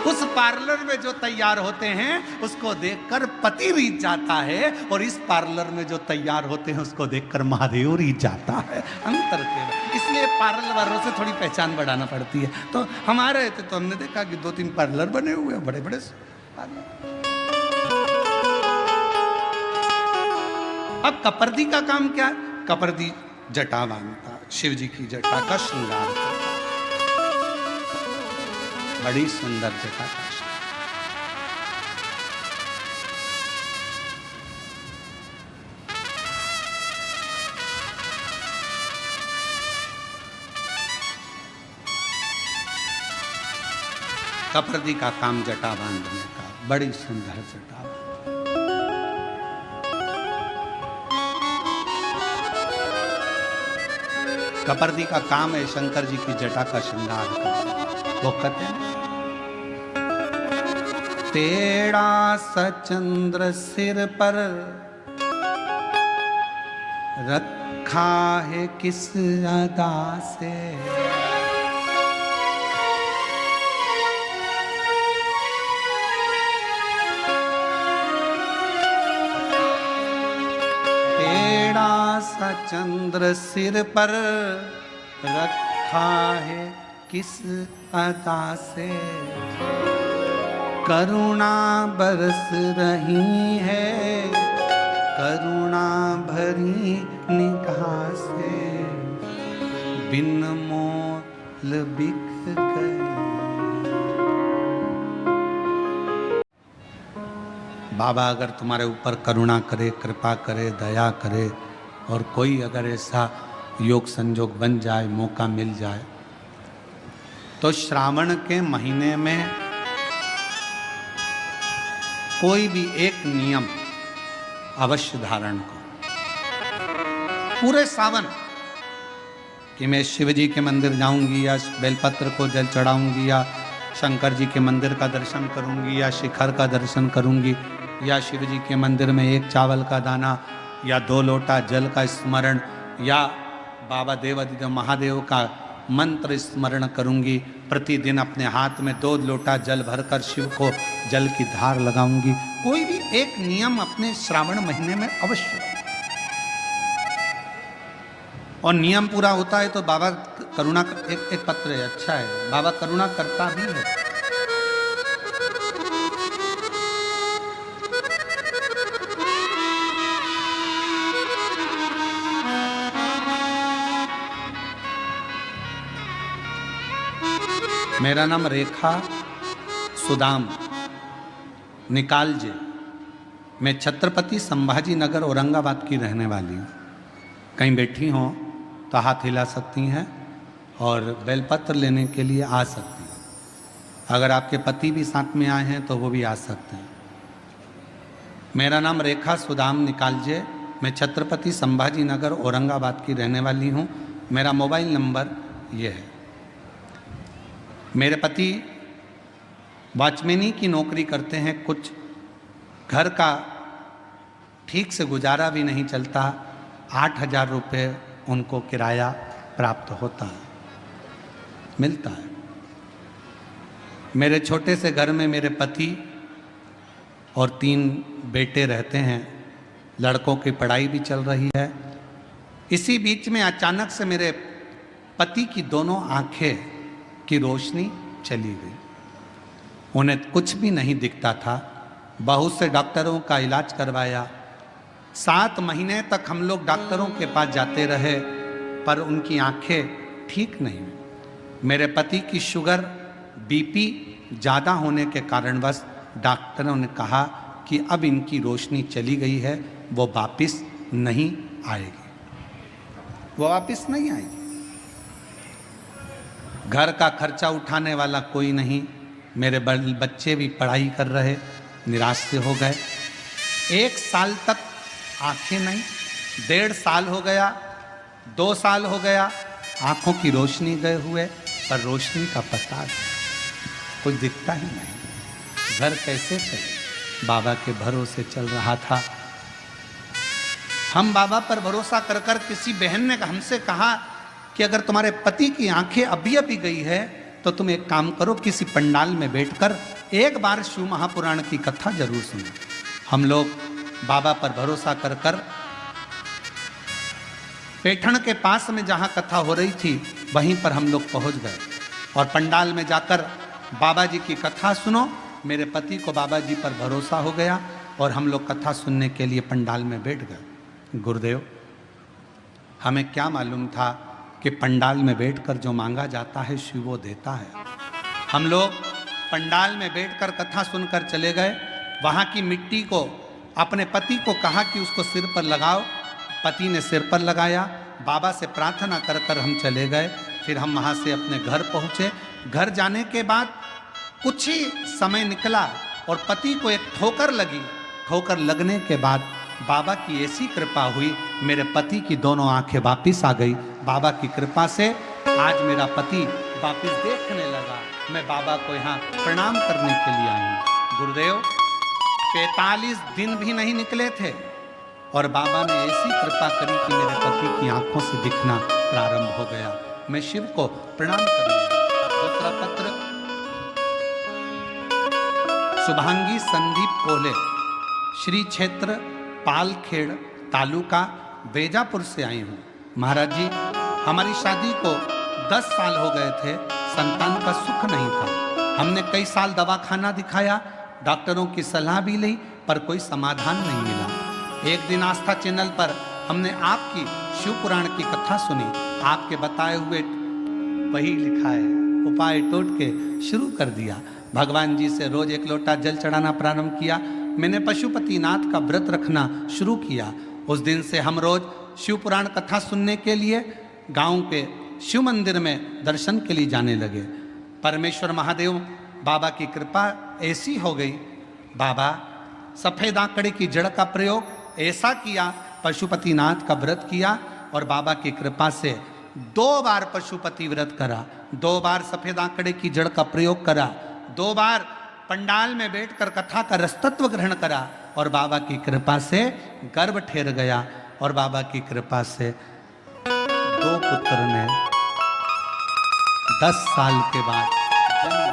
उस पार्लर में जो तैयार होते हैं उसको देखकर पति रीझ जाता है, और इस पार्लर में जो तैयार होते हैं उसको देखकर महादेव रीझ जाता है। अंतर के, इसलिए पार्लर वालों से थोड़ी पहचान बढ़ाना पड़ती है। तो हमारे थे तो हमने देखा कि 2-3 पार्लर बने हुए हैं, बड़े बड़े पार्लर। अब कपर्दी का काम क्या है? कपर्दी जटा बांधता, शिव जी की जटा का श्रृंगार करता, बड़ी सुंदर जटा का। कपर्दी का काम जटा बांधने का, बड़ी सुंदर जटा। कपर्दी का काम है शंकर जी की जटा का श्रृंगार करना। वो कहते हैं तेरा सचंद्र सिर पर रखा है किस अदा से, तेरा सचंद्र सिर पर रखा है किस अदा से, करुणा बरस रही है करुणा भरी निगाह से, बिन मोल बिक गई। बाबा अगर तुम्हारे ऊपर करुणा करे, कृपा करे, दया करे और कोई अगर ऐसा योग संजोग बन जाए, मौका मिल जाए, तो श्रावण के महीने में कोई भी एक नियम अवश्य धारण करो पूरे सावन, कि मैं शिव जी के मंदिर जाऊंगी या बेलपत्र को जल चढ़ाऊंगी या शंकर जी के मंदिर का दर्शन करूंगी या शिखर का दर्शन करूंगी या शिव जी के मंदिर में एक चावल का दाना या 2 लोटा जल का स्मरण या बाबा देवादिदेव महादेव का मंत्र स्मरण करूंगी। प्रतिदिन अपने हाथ में 2 लोटा जल भरकर शिव को जल की धार लगाऊंगी। कोई भी एक नियम अपने श्रावण महीने में अवश्य, और नियम पूरा होता है तो बाबा करुणा, एक पत्र है, अच्छा है, बाबा करुणा करता भी है। मेरा नाम रेखा सुदाम निकालजे, मैं छत्रपति संभाजी नगर औरंगाबाद की रहने वाली हूँ। कहीं बैठी हों तो हाथ हिला सकती हैं और बेलपत्र लेने के लिए आ सकती हैं। अगर आपके पति भी साथ में आए हैं तो वो भी आ सकते हैं। मेरा नाम रेखा सुदाम निकालजे, मैं छत्रपति संभाजी नगर औरंगाबाद की रहने वाली हूँ। मेरा मोबाइल नंबर ये है। मेरे पति वॉचमैनी की नौकरी करते हैं, कुछ घर का ठीक से गुजारा भी नहीं चलता, 8,000 रुपये उनको किराया प्राप्त होता है, मिलता है। मेरे छोटे से घर में मेरे पति और 3 बेटे रहते हैं, लड़कों की पढ़ाई भी चल रही है। इसी बीच में अचानक से मेरे पति की दोनों आंखें की रोशनी चली गई। उन्हें कुछ भी नहीं दिखता था, बहुत से डॉक्टरों का इलाज करवाया, 7 महीने तक हम लोग डॉक्टरों के पास जाते रहे पर उनकी आंखें ठीक नहीं हुई। मेरे पति की शुगर बीपी ज़्यादा होने के कारणवश डॉक्टरों ने कहा कि अब इनकी रोशनी चली गई है, वो वापस नहीं आएगी, वो वापस नहीं आएगी। घर का खर्चा उठाने वाला कोई नहीं, मेरे बच्चे भी पढ़ाई कर रहे, निराश से हो गए। 1 साल तक आंखें नहीं, 1.5 साल हो गया, 2 साल हो गया, आंखों की रोशनी गए हुए, पर रोशनी का पता नहीं, कुछ दिखता ही नहीं। घर कैसे चले? बाबा के भरोसे चल रहा था। हम बाबा पर भरोसा कर कर, किसी बहन ने हमसे कहा कि अगर तुम्हारे पति की आंखें अभी अभी गई है तो तुम एक काम करो, किसी पंडाल में बैठकर एक बार शिव महापुराण की कथा जरूर सुनो। हम लोग बाबा पर भरोसा कर कर पैठण के पास में जहां कथा हो रही थी वहीं पर हम लोग पहुंच गए और पंडाल में जाकर बाबा जी की कथा सुनो। मेरे पति को बाबा जी पर भरोसा हो गया और हम लोग कथा सुनने के लिए पंडाल में बैठ गए। गुरुदेव, हमें क्या मालूम था कि पंडाल में बैठकर जो मांगा जाता है शिव वो देता है। हम लोग पंडाल में बैठकर कथा सुनकर चले गए। वहाँ की मिट्टी को अपने पति को कहा कि उसको सिर पर लगाओ। पति ने सिर पर लगाया। बाबा से प्रार्थना कर कर हम चले गए। फिर हम वहाँ से अपने घर पहुँचे। घर जाने के बाद कुछ ही समय निकला और पति को एक ठोकर लगी। ठोकर लगने के बाद बाबा की ऐसी कृपा हुई, मेरे पति की दोनों आंखें वापिस आ गई। बाबा की कृपा से आज मेरा पति वापिस देखने लगा। मैं बाबा को यहाँ प्रणाम करने के लिए आई हूँ। गुरुदेव 45 दिन भी नहीं निकले थे और बाबा ने ऐसी कृपा करी कि मेरे पति की आंखों से दिखना प्रारंभ हो गया। मैं शिव को प्रणाम करूंगा। दूसरा पत्र शुभांगी संदीप कोले, श्री क्षेत्र पालखेड़ तालुका बेजापुर से आई हूँ। महाराज जी, हमारी शादी को 10 साल हो गए थे, संतान का सुख नहीं था। हमने कई साल दवाखाना दिखाया, डॉक्टरों की सलाह भी ली, पर कोई समाधान नहीं मिला। एक दिन आस्था चैनल पर हमने आपकी शिव पुराण की कथा सुनी। आपके बताए हुए वही लिखा है, उपाय टोट के शुरू कर दिया। भगवान जी से रोज 1 लोटा जल चढ़ाना प्रारंभ किया। मैंने पशुपतिनाथ का व्रत रखना शुरू किया। उस दिन से हम रोज शिव पुराण कथा सुनने के लिए गांव के शिव मंदिर में दर्शन के लिए जाने लगे। परमेश्वर महादेव बाबा की कृपा ऐसी हो गई, बाबा सफेद आंकड़े की जड़ का प्रयोग ऐसा किया, पशुपतिनाथ का व्रत किया और बाबा की कृपा से 2 बार पशुपति व्रत करा, 2 बार सफेद आंकड़े की जड़ का प्रयोग करा, 2 बार पंडाल में बैठकर कथा का रसतत्व ग्रहण करा और बाबा की कृपा से गर्भ ठहर गया और बाबा की कृपा से 2 पुत्र ने 10 साल के बाद जन्म।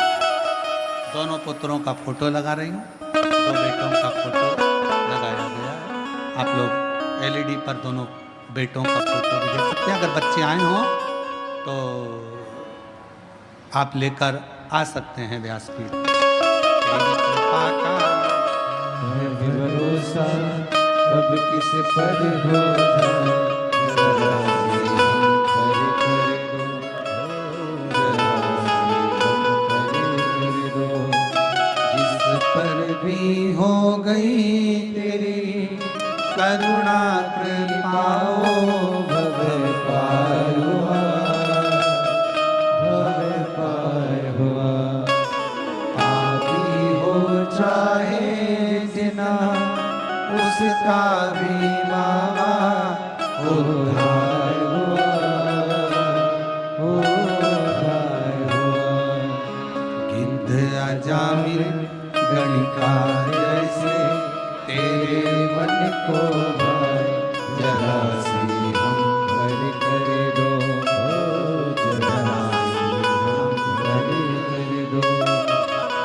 दोनों पुत्रों का फोटो लगा रही हूँ, 2 बेटों का फोटो लगाया गया है। आप लोग LED पर दोनों बेटों का फोटो भी देख सकते हैं। अगर बच्चे आए हों तो आप लेकर आ सकते हैं व्यासपीठ। कृपा का भरोसा कब किस पर हो जिस पर भी हो गई तेरी करुणा कृपाओ भव पार हुआ, भव पार हुआ। पापी हो चाहे जिना उसका भी बाबा उद्धार हुआ, उद्धार हुआ। गिद्ध अजामिल गणिका जैसे तेरे मन को भाई जरा सी हम भर कर दो, जरा सी हम भर कर दो।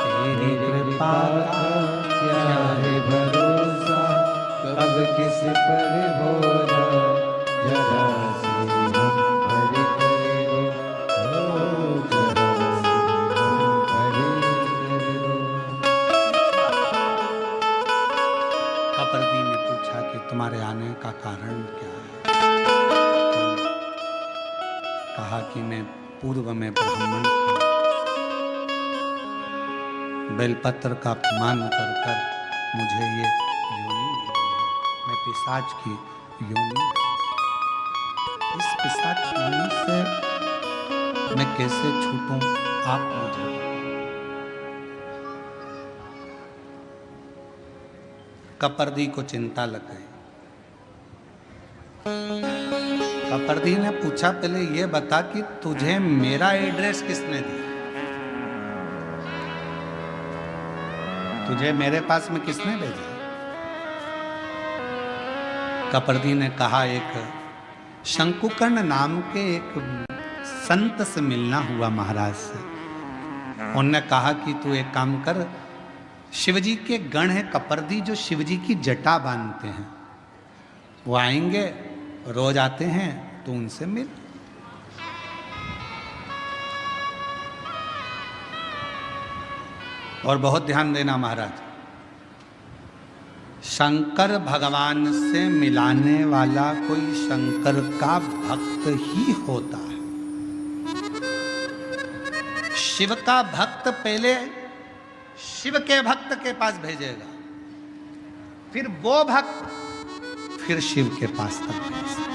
तेरी कृपा का क्या है भरोसा, कब किस पर हो जरा सी हम भर कर दो, जरा सी हम भर कर दो। कपर्दी ने पूछा कि तुम्हारे आने का कारण क्या है? तो कहा कि मैं पूर्व में ब्राह्मण था, बेलपत्र का अपमान कर कर मुझे ये योनि मिली है। मैं पिशाच की योनि हूं। इस पिशाच योनि से मैं कैसे छूटूं, आप मुझे बताओ। कपर्दी को चिंता लग गई। कपर्दी ने पूछा, पहले ये बता कि तुझे मेरा एड्रेस किसने दिया? तुझे मेरे पास में किसने भेजा? कपर्दी ने कहा, एक शंकुकर्ण नाम के एक संत से मिलना हुआ महाराज से। उन्होंने कहा कि तू एक काम कर, शिवजी के गण हैं कपर्दी जो शिवजी की जटा बांधते हैं, वो आएंगे, रोज आते हैं, तो उनसे मिल। और बहुत ध्यान देना महाराज, शंकर भगवान से मिलाने वाला कोई शंकर का भक्त ही होता है। शिव का भक्त पहले शिव के भक्त के पास भेजेगा, फिर वो भक्त फिर शिव के पास तक भेजेगा।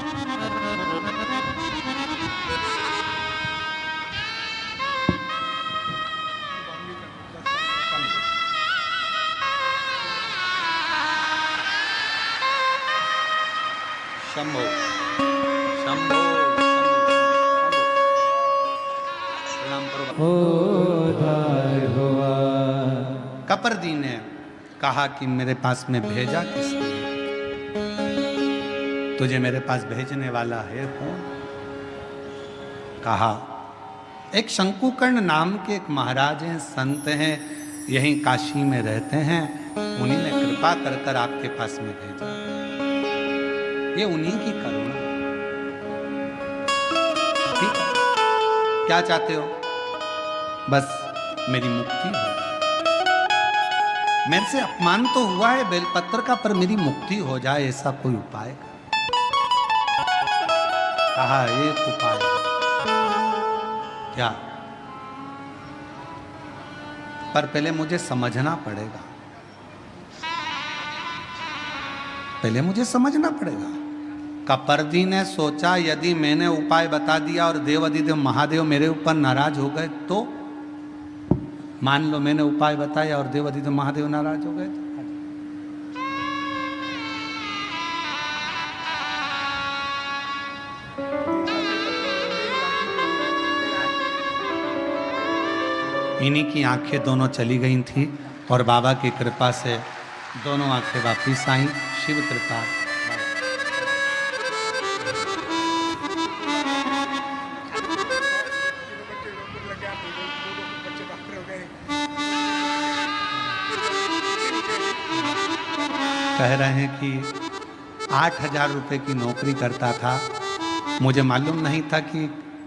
शंभो शंभो प्रणाम करो। उद्धार हुआ। कपर्दी ने कहा कि मेरे पास में भेजा किसने? तुझे मेरे पास भेजने वाला है कौन? कहा एक शंकुकर्ण नाम के एक महाराज हैं, संत हैं, यहीं काशी में रहते हैं, उन्हीं ने कृपा कर कर आपके पास में भेजा। ये उन्हीं की करुणा। ठीक है, क्या चाहते हो? बस मेरी मुक्ति हो। मेरे से अपमान तो हुआ है बेलपत्र का, पर मेरी मुक्ति हो जाए ऐसा कोई उपाय कर। कहा एक उपाय है। क्या? पर पहले मुझे समझना पड़ेगा, पहले मुझे समझना पड़ेगा। कपर्दी ने सोचा यदि मैंने उपाय बता दिया और देवाधिदेव महादेव मेरे ऊपर नाराज हो गए तो? मान लो मैंने उपाय बताया और देवाधिदेव महादेव नाराज हो गए तो? इन्हीं की आंखें दोनों चली गई थी और बाबा की कृपा से दोनों आंखें वापिस आई। शिव कृपा। कह रहे हैं कि 8,000 रुपए की नौकरी करता था। मुझे मालूम नहीं था कि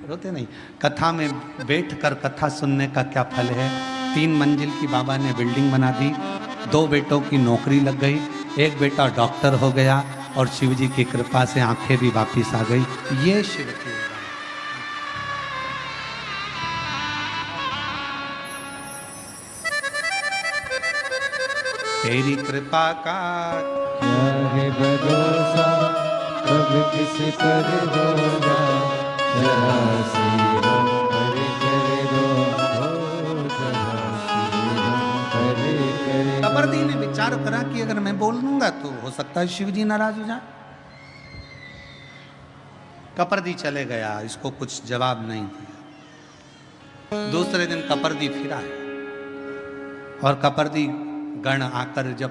रोते नहीं, कथा में बैठकर कथा सुनने का क्या फल है। 3 मंजिल की बाबा ने बिल्डिंग बना दी, 2 बेटों की नौकरी लग गई, एक बेटा डॉक्टर हो गया और शिव जी की कृपा से आंखें भी वापिस आ गई। ये शिव की तेरी कृपा का क्या है भरोसा, कब किस पर होगा, जरा सी हम पर कर दो, जरा सी हम पर कर दो। कपर्दी ने विचार करा कि अगर मैं बोल दूंगा तो हो सकता है शिव जी नाराज हो जाए। कपर्दी चले गया, इसको कुछ जवाब नहीं दिया। दूसरे दिन कपर्दी फिर आया और कपर्दी गण आकर जब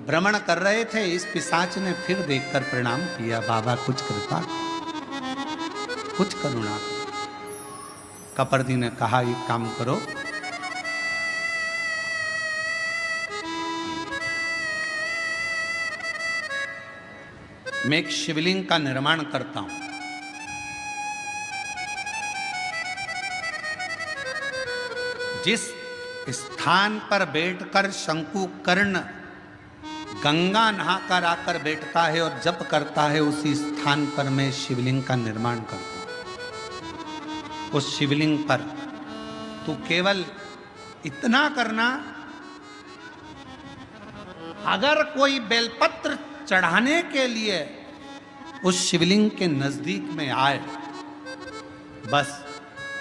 भ्रमण कर रहे थे, इस पिशाच ने फिर देखकर प्रणाम किया। बाबा कुछ कृपा, कुछ करुणा। कपर्दी ने कहा एक काम करो, मैं एक शिवलिंग का निर्माण करता हूं। जिस स्थान पर बैठकर शंकुकर्ण गंगा नहाकर आकर बैठता है और जप करता है, उसी स्थान पर मैं शिवलिंग का निर्माण करता हूं। उस शिवलिंग पर तू केवल इतना करना, अगर कोई बेलपत्र चढ़ाने के लिए उस शिवलिंग के नजदीक में आए, बस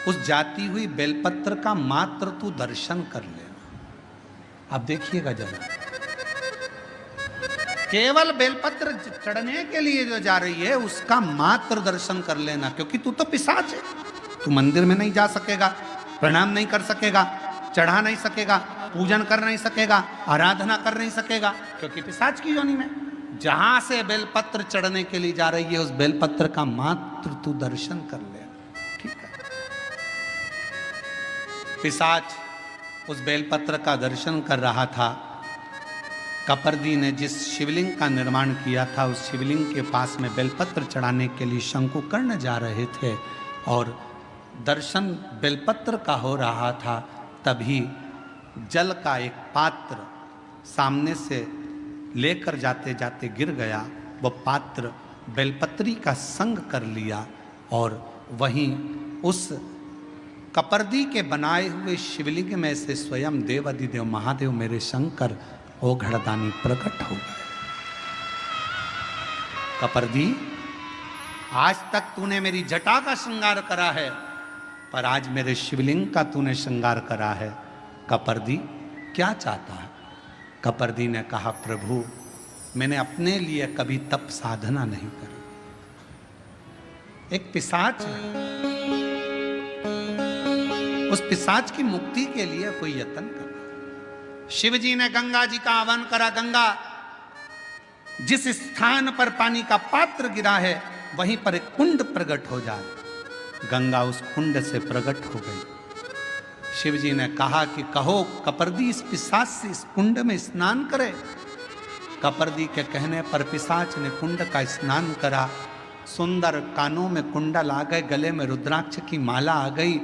उस जाती हुई बेलपत्र का मात्र तू दर्शन कर लेना। अब देखिएगा जरा, केवल बेलपत्र चढ़ने के लिए जो जा रही है उसका मात्र दर्शन कर लेना, क्योंकि तू तो पिशाच है। तू मंदिर में नहीं जा सकेगा, प्रणाम नहीं कर सकेगा, चढ़ा नहीं सकेगा, पूजन कर नहीं सकेगा, आराधना कर नहीं सकेगा, क्योंकि पिशाच की योनि में। जहां से बेलपत्र चढ़ने के लिए जा रही है, उस बेलपत्र का मात्र तू दर्शन कर ले, ठीक है? पिशाच उस बेलपत्र का दर्शन कर रहा था। कपर्दी ने जिस शिवलिंग का निर्माण किया था, उस शिवलिंग के पास में बेलपत्र चढ़ाने के लिए शंकुकर्ण जा रहे थे और दर्शन बेलपत्र का हो रहा था। तभी जल का एक पात्र सामने से लेकर जाते जाते गिर गया। वह पात्र बेलपत्री का संग कर लिया और वहीं उस कपर्दी के बनाए हुए शिवलिंग में से स्वयं देवाधिदेव महादेव मेरे शंकर ओघड़दानी प्रकट हो गए। कपर्दी, आज तक तूने मेरी जटा का श्रृंगार करा है, पर आज मेरे शिवलिंग का तूने श्रृंगार करा है। कपर्दी क्या चाहता है? कपर्दी ने कहा, प्रभु मैंने अपने लिए कभी तप साधना नहीं करी, एक पिशाच है, उस पिशाच की मुक्ति के लिए कोई यत्न कर। शिव जी ने गंगा जी का आह्वान करा, गंगा जिस स्थान पर पानी का पात्र गिरा है वहीं पर एक कुंड प्रकट हो जाए। गंगा उस कुंड से प्रकट हो गई। शिव जी ने कहा कि कहो कपर्दी इस पिशाच से इस कुंड में स्नान करे। कपर्दी के कहने पर पिशाच ने कुंड का स्नान करा। सुंदर कानों में कुंडल आ गए, गले में रुद्राक्ष की माला आ गई।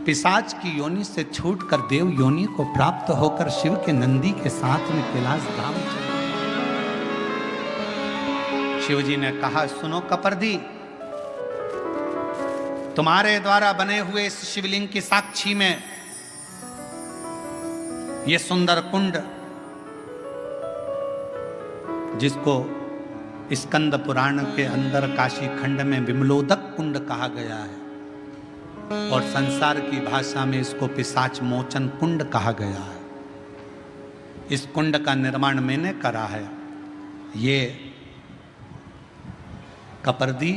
पिशाच की योनि से छूटकर देव योनि को प्राप्त होकर शिव के नंदी के साथ में कैलाश धाम चले। शिव जी ने कहा, सुनो कपर्दी, तुम्हारे द्वारा बने हुए इस शिवलिंग की साक्षी में ये सुंदर कुंड जिसको स्कंद पुराण के अंदर काशी खंड में विमलोदक कुंड कहा गया है और संसार की भाषा में इसको पिशाच मोचन कुंड कहा गया है। इस कुंड का निर्माण मैंने करा है। ये कपर्दी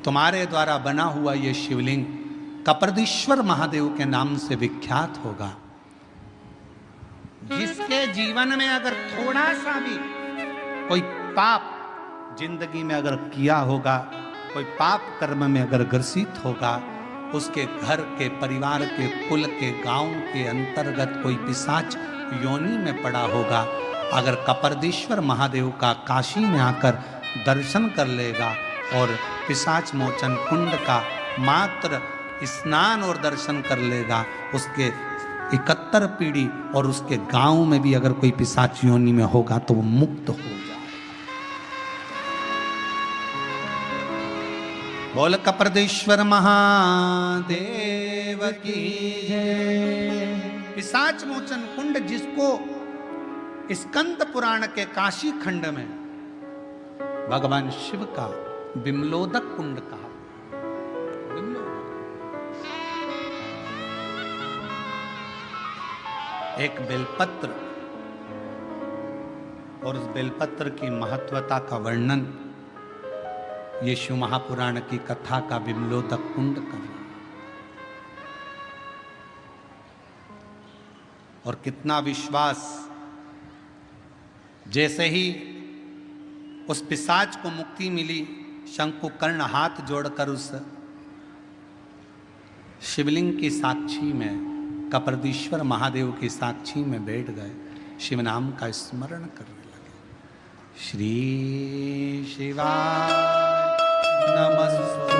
तुम्हारे द्वारा बना हुआ ये शिवलिंग कपर्दीश्वर महादेव के नाम से विख्यात होगा। जिसके जीवन में अगर थोड़ा सा भी कोई पाप जिंदगी में अगर किया होगा, कोई पाप कर्म में अगर ग्रसित होगा, उसके घर के, परिवार के, कुल के, गांव के अंतर्गत कोई पिशाच योनि में पड़ा होगा, अगर कपर्दीश्वर महादेव का काशी में आकर दर्शन कर लेगा और पिशाच मोचन कुंड का मात्र स्नान और दर्शन कर लेगा, उसके 71 पीढ़ी और उसके गांव में भी अगर कोई पिशाच योनि में होगा तो वो मुक्त हो जाए। बोल कपर्देश्वर महादेव की जय। पिशाच मोचन कुंड जिसको स्कंद पुराण के काशी खंड में भगवान शिव का विमलोदक कुंड कहा। एक बेलपत्र और उस बेलपत्र की महत्वता का वर्णन ये शिव महापुराण की कथा का विमलोदक कुंड कर। और कितना विश्वास, जैसे ही उस पिशाच को मुक्ति मिली, शंकुकर्ण हाथ जोड़कर उस शिवलिंग की साक्षी में, कपर्दीश्वर महादेव की साक्षी में बैठ गए, शिव नाम का स्मरण करने लगे। श्री शिवाय नमस्तु,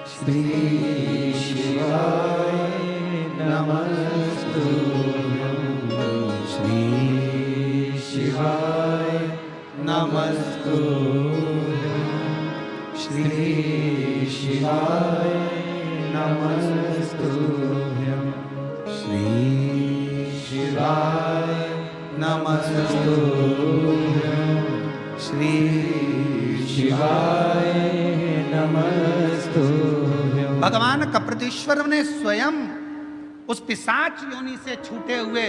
श्री शिवाय नमस्तु, श्री शिवाय नमस्तु, श्री शिवाय नमस्तुभ्यं, श्री शिवाय नमस्तुभ्यं, श्री शिवाय नमस्तुभ्यं। भगवान कपर्दीश्वर ने स्वयं उस पिशाच योनि से छूटे हुए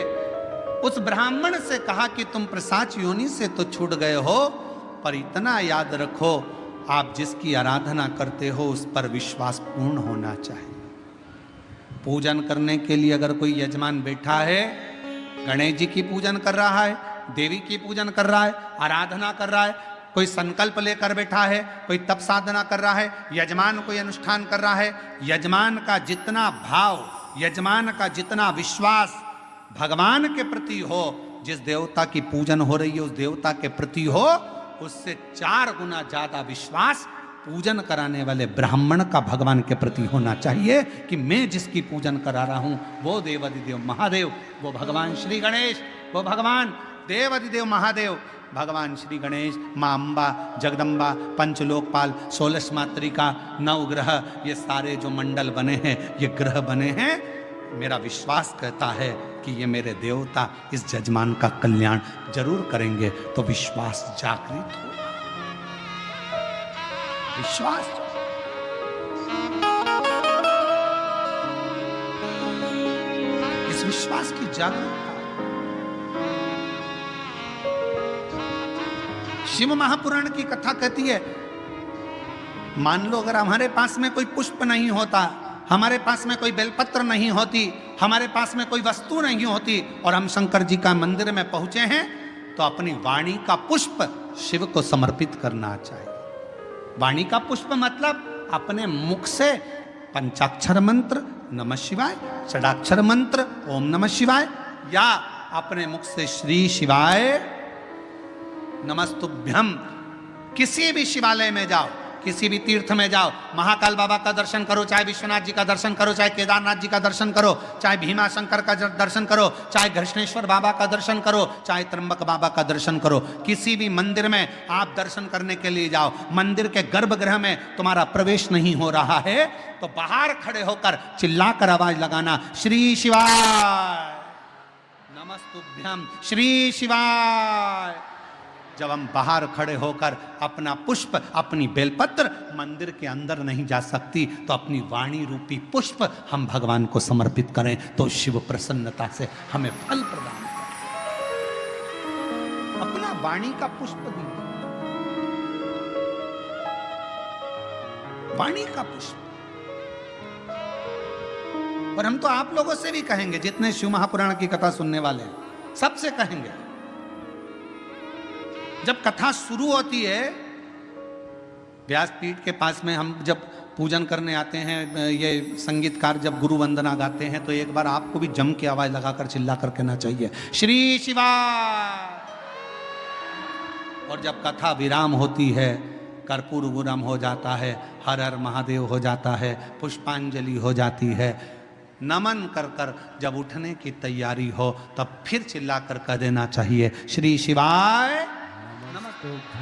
उस ब्राह्मण से कहा कि तुम पिशाच योनि से तो छूट गए हो, पर इतना याद रखो, आप जिसकी आराधना करते हो उस पर विश्वास पूर्ण होना चाहिए। पूजन करने के लिए अगर कोई यजमान बैठा है, गणेश जी की पूजन कर रहा है, देवी की पूजन कर रहा है, आराधना कर रहा है, कोई संकल्प लेकर बैठा है, कोई तप साधना कर रहा है, यजमान कोई अनुष्ठान कर रहा है, यजमान का जितना भाव, यजमान का जितना विश्वास भगवान के प्रति हो, जिस देवता की पूजन हो रही है उस देवता के प्रति हो, उससे 4 गुना ज्यादा विश्वास पूजन कराने वाले ब्राह्मण का भगवान के प्रति होना चाहिए कि मैं जिसकी पूजन करा रहा हूं वो देवाधिदेव महादेव, वो भगवान श्री गणेश, वो भगवान देवाधिदेव महादेव, भगवान श्री गणेश, माँ अम्बा, जगदम्बा, पंचलोकपाल, 16 मातृका, 9 ग्रह, ये सारे जो मंडल बने हैं, ये ग्रह बने हैं, मेरा विश्वास कहता है कि ये मेरे देवता इस जजमान का कल्याण जरूर करेंगे। तो विश्वास जागृत हो, विश्वास, इस विश्वास की जागरूकता। शिव महापुराण की कथा कहती है मान लो अगर हमारे पास में कोई पुष्प नहीं होता, हमारे पास में कोई बेलपत्र नहीं होती, हमारे पास में कोई वस्तु नहीं होती और हम शंकर जी का मंदिर में पहुंचे हैं, तो अपनी वाणी का पुष्प शिव को समर्पित करना चाहिए। वाणी का पुष्प मतलब अपने मुख से पंचाक्षर मंत्र नमः शिवाय, षडाक्षर मंत्र ओम नमः शिवाय, या अपने मुख से श्री शिवाय नमस्तुभ्यम। किसी भी शिवालय में जाओ, किसी भी तीर्थ में जाओ, महाकाल बाबा का दर्शन करो, चाहे विश्वनाथ जी का दर्शन करो, चाहे केदारनाथ जी का दर्शन करो, चाहे भीमा शंकर का दर्शन करो, चाहे घृष्णेश्वर बाबा का दर्शन करो, चाहे त्र्यंबक बाबा का दर्शन करो, किसी भी मंदिर में आप दर्शन करने के लिए जाओ, मंदिर के गर्भगृह में तुम्हारा प्रवेश नहीं हो रहा है तो बाहर खड़े होकर चिल्लाकर आवाज लगाना, श्री शिवाय नमस्तुभ्यम, श्री शिवाय। जब हम बाहर खड़े होकर अपना पुष्प, अपनी बेलपत्र मंदिर के अंदर नहीं जा सकती, तो अपनी वाणी रूपी पुष्प हम भगवान को समर्पित करें तो शिव प्रसन्नता से हमें फल प्रदान करें। अपना वाणी का पुष्प दीजिए, वाणी का पुष्प। और हम तो आप लोगों से भी कहेंगे, जितने शिव महापुराण की कथा सुनने वाले हैं, सबसे कहेंगे, जब कथा शुरू होती है, व्यासपीठ के पास में हम जब पूजन करने आते हैं, ये संगीतकार जब गुरु वंदना गाते हैं, तो एक बार आपको भी जम के आवाज लगाकर चिल्ला कर कहना चाहिए, श्री शिवाय। और जब कथा विराम होती है, कर्पूर गुरम हो जाता है, हर हर महादेव हो जाता है, पुष्पांजलि हो जाती है, नमन कर कर जब उठने की तैयारी हो, तब फिर चिल्ला कर कह देना चाहिए, श्री शिवाय।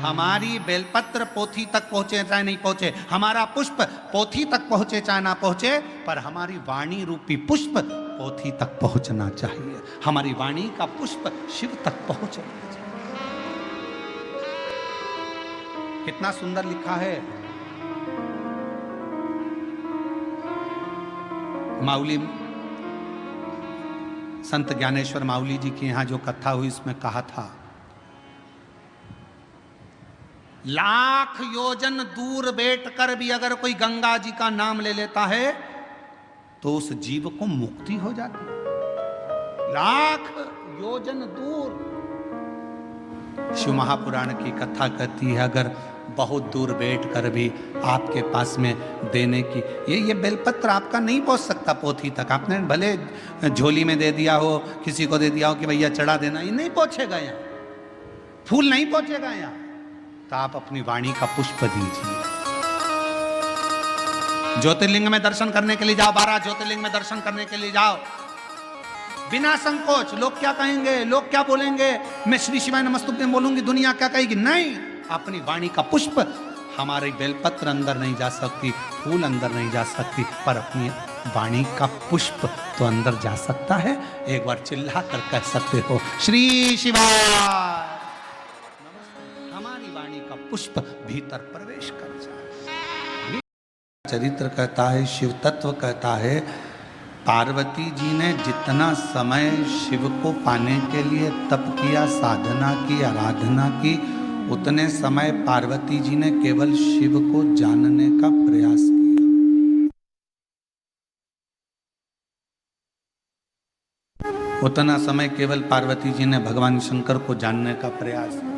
हमारी बेलपत्र पोथी तक पहुंचे चाहे नहीं पहुंचे, हमारा पुष्प पोथी तक पहुंचे चाहे ना पहुंचे, पर हमारी वाणी रूपी पुष्प पोथी तक पहुंचना चाहिए, हमारी वाणी का पुष्प शिव तक पहुंचना चाहिए। कितना सुंदर लिखा है। माउली संत ज्ञानेश्वर माउली जी के यहां जो कथा हुई, इसमें कहा था, लाख योजन दूर बैठकर भी अगर कोई गंगा जी का नाम ले लेता है तो उस जीव को मुक्ति हो जाती है। लाख योजन दूर। शिव महापुराण की कथा कहती है, अगर बहुत दूर बैठकर भी आपके पास में देने की, ये बेलपत्र आपका नहीं पहुंच सकता पोथी तक, आपने भले झोली में दे दिया हो, किसी को दे दिया हो कि भैया चढ़ा देना, ये नहीं पहुंचेगा यहाँ, फूल नहीं पहुंचेगा यहाँ। तो आप अपनी वाणी का पुष्प दीजिए। ज्योतिर्लिंग में दर्शन करने के लिए जाओ, 12 ज्योतिर्लिंग में दर्शन करने के लिए जाओ, बिना संकोच। लोग क्या कहेंगे, लोग क्या बोलेंगे, मैं श्री शिवाय नमस्तुभ्यम बोलूंगी, दुनिया क्या कहेगी, नहीं। अपनी वाणी का पुष्प, हमारी बेलपत्र अंदर नहीं जा सकती, फूल अंदर नहीं जा सकती, पर अपनी वाणी का पुष्प तो अंदर जा सकता है। एक बार चिल्ला कर कह सकते हो, श्री शिवाय। पुष्प भीतर प्रवेश कर जाए। चरित्र कहता है, शिव तत्व कहता है, पार्वती जी ने जितना समय शिव को पाने के लिए तप किया, साधना की, आराधना की, उतने समय पार्वती जी ने केवल शिव को जानने का प्रयास किया। उतना समय केवल पार्वती जी ने भगवान शंकर को जानने का प्रयास किया,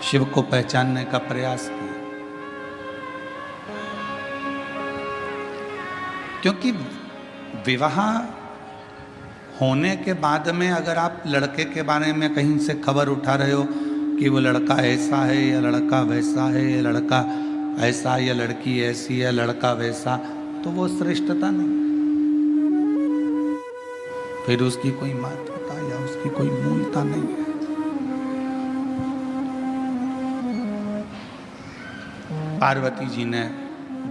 शिव को पहचानने का प्रयास किया। क्योंकि विवाह होने के बाद में अगर आप लड़के के बारे में कहीं से खबर उठा रहे हो कि वो लड़का ऐसा है या लड़का वैसा है, या लड़का ऐसा या लड़की ऐसी है, लड़का वैसा, तो वो श्रेष्ठता नहीं, फिर उसकी कोई महत्वता या उसकी कोई मूलता नहीं है। पार्वती जी ने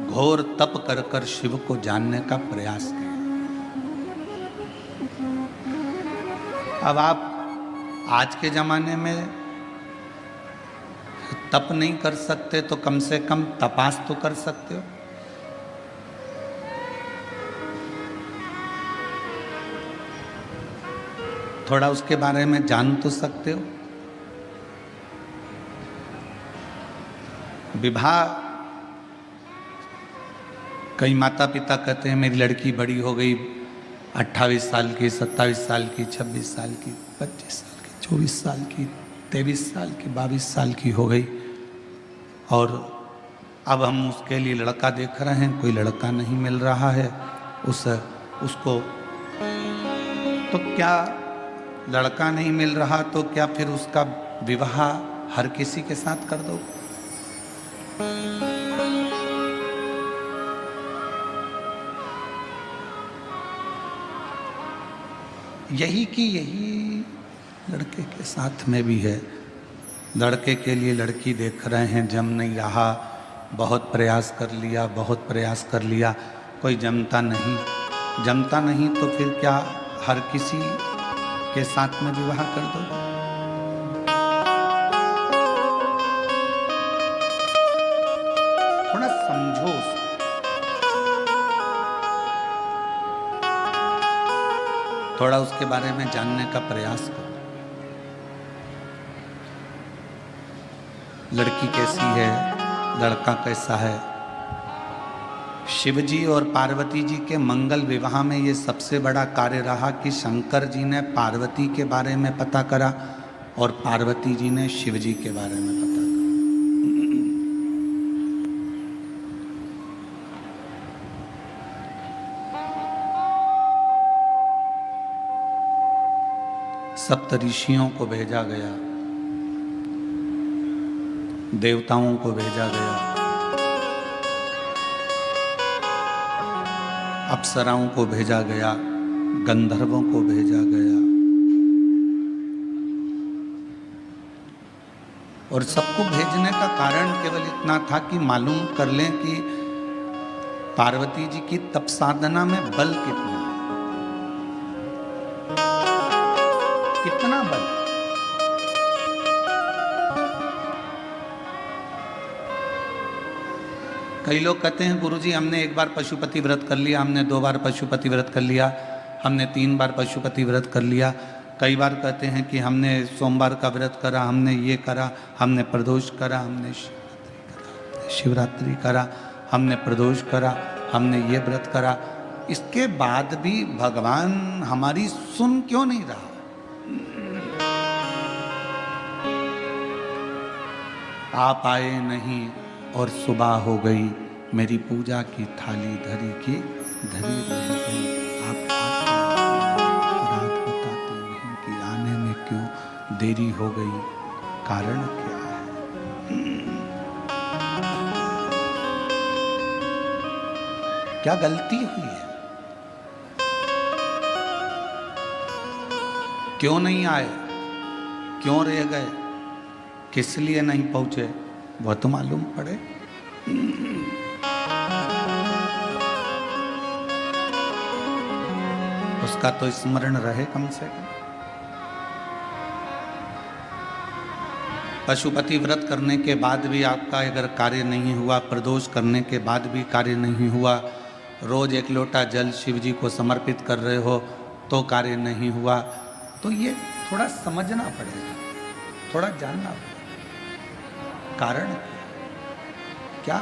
घोर तप कर कर शिव को जानने का प्रयास किया। अब आप आज के जमाने में तप नहीं कर सकते तो कम से कम तपास तो कर सकते हो। थोड़ा उसके बारे में जान तो सकते हो। विवाह, कई माता पिता कहते हैं मेरी लड़की बड़ी हो गई, 28 साल की, 27 साल की, 26 साल की, 25 साल की, 24 साल की, 23 साल की, 22 साल की हो गई, और अब हम उसके लिए लड़का देख रहे हैं, कोई लड़का नहीं मिल रहा है उसको। तो क्या लड़का नहीं मिल रहा तो क्या फिर उसका विवाह हर किसी के साथ कर दो? यही की यही लड़के के साथ में भी है। लड़के के लिए लड़की देख रहे हैं, जम नहीं रहा, बहुत प्रयास कर लिया, बहुत प्रयास कर लिया, कोई जमता नहीं, तो फिर क्या हर किसी के साथ में विवाह कर दो? थोड़ा समझो, थोड़ा उसके बारे में जानने का प्रयास करो। लड़की कैसी है, लड़का कैसा है? शिवजी और पार्वती जी के मंगल विवाह में ये सबसे बड़ा कार्य रहा कि शंकर जी ने पार्वती के बारे में पता करा और पार्वती जी ने शिवजी के बारे में पता करा। सप्त ऋषियों को भेजा गया, देवताओं को भेजा गया, अप्सराओं को भेजा गया, गंधर्वों को भेजा गया, और सबको भेजने का कारण केवल इतना था कि मालूम कर लें कि पार्वती जी की तप साधना में बल कितना है, कितना बल। कई लोग कहते हैं गुरुजी हमने एक बार पशुपति व्रत कर लिया, हमने 2 बार पशुपति व्रत कर लिया, हमने 3 बार पशुपति व्रत कर लिया। कई बार कहते हैं कि हमने सोमवार का व्रत करा, हमने ये करा, हमने प्रदोष करा, हमने शिवरात्रि करा, हमने प्रदोष करा, हमने ये व्रत करा। इसके बाद भी भगवान हमारी सुन क्यों नहीं रहा? आप आए नहीं और सुबह हो गई, मेरी पूजा की थाली धरी की धरी रह गई। आप रात बताते नहीं कि आने में क्यों देरी हो गई, कारण क्या है? क्या गलती हुई है? क्यों नहीं आए, क्यों रह गए, किस लिए नहीं पहुंचे, वह तो मालूम पड़े। उसका तो स्मरण रहे कम से कम। पशुपति व्रत करने के बाद भी आपका अगर कार्य नहीं हुआ, प्रदोष करने के बाद भी कार्य नहीं हुआ, रोज 1 लोटा जल शिव जी को समर्पित कर रहे हो तो कार्य नहीं हुआ, तो ये थोड़ा समझना पड़ेगा, थोड़ा जानना पड़ेगा कारण क्या।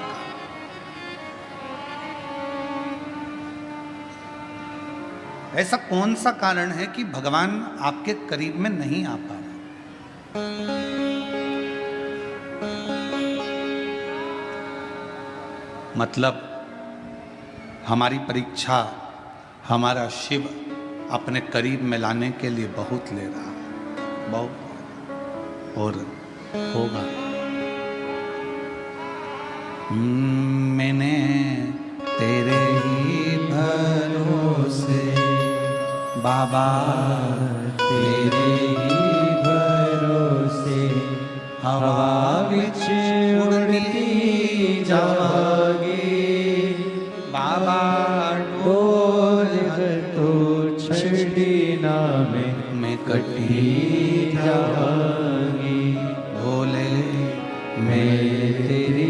ऐसा कौन सा कारण है कि भगवान आपके करीब में नहीं आ पा रहा? मतलब हमारी परीक्षा हमारा शिव अपने करीब में लाने के लिए बहुत ले रहा है, बहुत, और होगा। मैंने तेरे ही भरोसे बाबा, तेरे ही भरोसे हवा विच उड़ती जावांगी, बाबा बोल तो छड़ी ना मैं कटी जावांगी, भोले मैं तेरी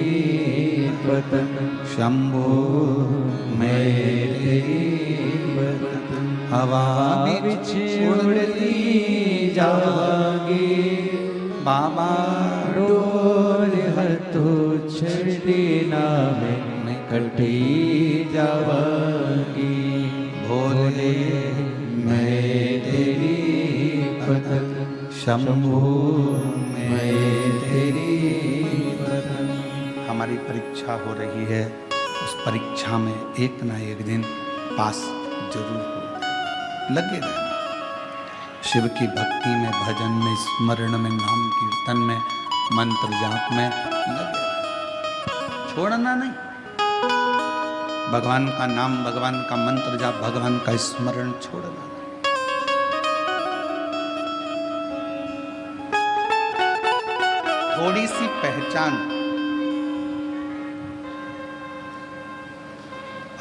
पतन शंभो, मैं तेरी पतन हवा विच उड़ती जावांगी, पामा डोल हतो छड़ी नामे मैं कटी जावागी भोले मैं तेरी पतंग शंभु मैं तेरी पतंग। हमारी परीक्षा हो रही है, उस परीक्षा में एक ना एक दिन पास जरूर हो। लगे रहना शिव की भक्ति में, भजन में, स्मरण में, नाम कीर्तन में, मंत्र जाप में लगे रहना, छोड़ना नहीं। भगवान का नाम, भगवान का मंत्र जाप, भगवान का स्मरण छोड़ना नहीं। थोड़ी सी पहचान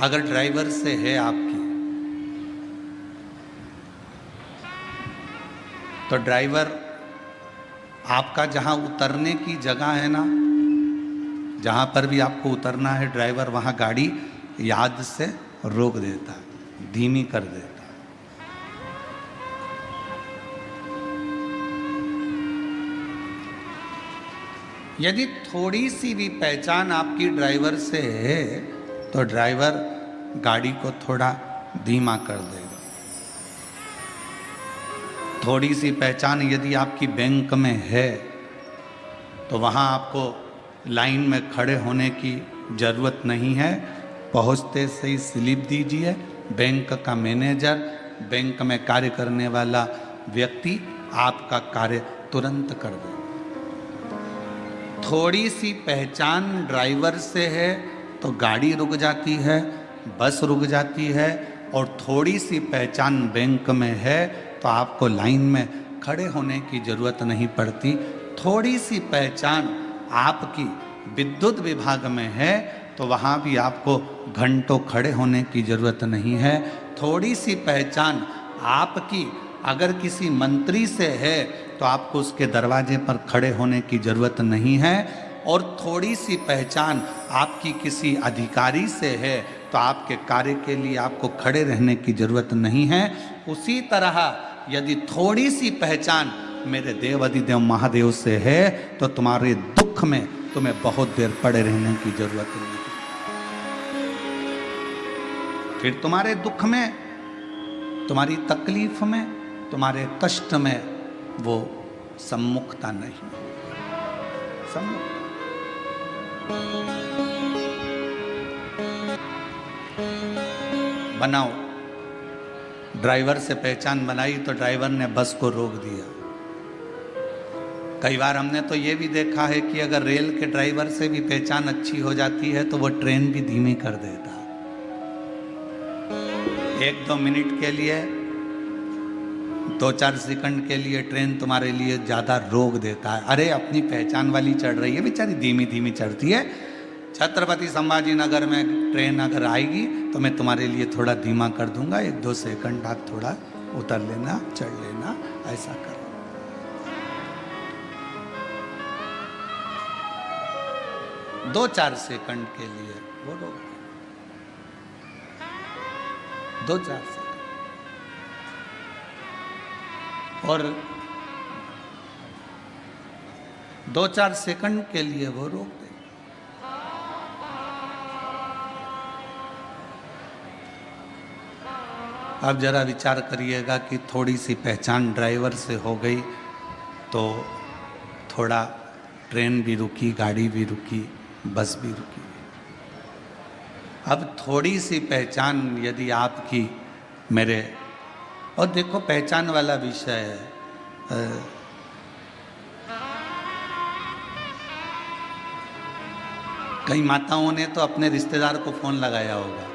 अगर ड्राइवर से है आपकी, तो ड्राइवर आपका जहां उतरने की जगह है ना, जहां पर भी आपको उतरना है, ड्राइवर वहां गाड़ी याद से रोक देता है, धीमी कर देता है। यदि थोड़ी सी भी पहचान आपकी ड्राइवर से है, तो ड्राइवर गाड़ी को थोड़ा धीमा कर देगा। थोड़ी सी पहचान यदि आपकी बैंक में है, तो वहाँ आपको लाइन में खड़े होने की ज़रूरत नहीं है। पहुँचते से ही स्लिप दीजिए, बैंक का मैनेजर, बैंक में कार्य करने वाला व्यक्ति आपका कार्य तुरंत कर देगा। थोड़ी सी पहचान ड्राइवर से है तो गाड़ी रुक जाती है, बस रुक जाती है, और थोड़ी सी पहचान बैंक में है तो आपको लाइन में खड़े होने की ज़रूरत नहीं पड़ती। थोड़ी सी पहचान आपकी विद्युत विभाग में है तो वहाँ भी आपको घंटों खड़े होने की ज़रूरत नहीं है। थोड़ी सी पहचान आपकी अगर किसी मंत्री से है तो आपको उसके दरवाजे पर खड़े होने की ज़रूरत नहीं है। और थोड़ी सी पहचान आपकी किसी अधिकारी से है तो आपके कार्य के लिए आपको खड़े रहने की ज़रूरत नहीं है। उसी तरह यदि थोड़ी सी पहचान मेरे देव अधिदेव महादेव से है तो तुम्हारे दुख में तुम्हें बहुत देर पड़े रहने की ज़रूरत नहीं। फिर तुम्हारे दुख में, तुम्हारी तकलीफ में, तुम्हारे कष्ट में वो सम्मुखता नहीं। सम्मुखता बनाओ। ड्राइवर से पहचान बनाई तो ड्राइवर ने बस को रोक दिया। कई बार हमने तो ये भी देखा है कि अगर रेल के ड्राइवर से भी पहचान अच्छी हो जाती है तो वो ट्रेन भी धीमी कर देता है। 1-2 मिनट के लिए, 2-4 सेकंड के लिए ट्रेन तुम्हारे लिए ज़्यादा रोक देता है। अरे अपनी पहचान वाली चढ़ रही है, बेचारी धीमी धीमी चढ़ती है। छत्रपति संभाजी नगर में ट्रेन अगर आएगी तो मैं तुम्हारे लिए थोड़ा धीमा कर दूंगा, 1-2 सेकंड आप थोड़ा उतर लेना, चढ़ लेना, ऐसा कर। 2-4 सेकंड के लिए वो रोक, 2-4 सेकंड। और 2-4 सेकंड के लिए वो रोक दे। अब जरा विचार करिएगा कि थोड़ी सी पहचान ड्राइवर से हो गई तो थोड़ा ट्रेन भी रुकी, गाड़ी भी रुकी, बस भी रुकी। अब थोड़ी सी पहचान यदि आपकी मेरे, और देखो पहचान वाला विषय है। कई माताओं ने तो अपने रिश्तेदार को फोन लगाया होगा,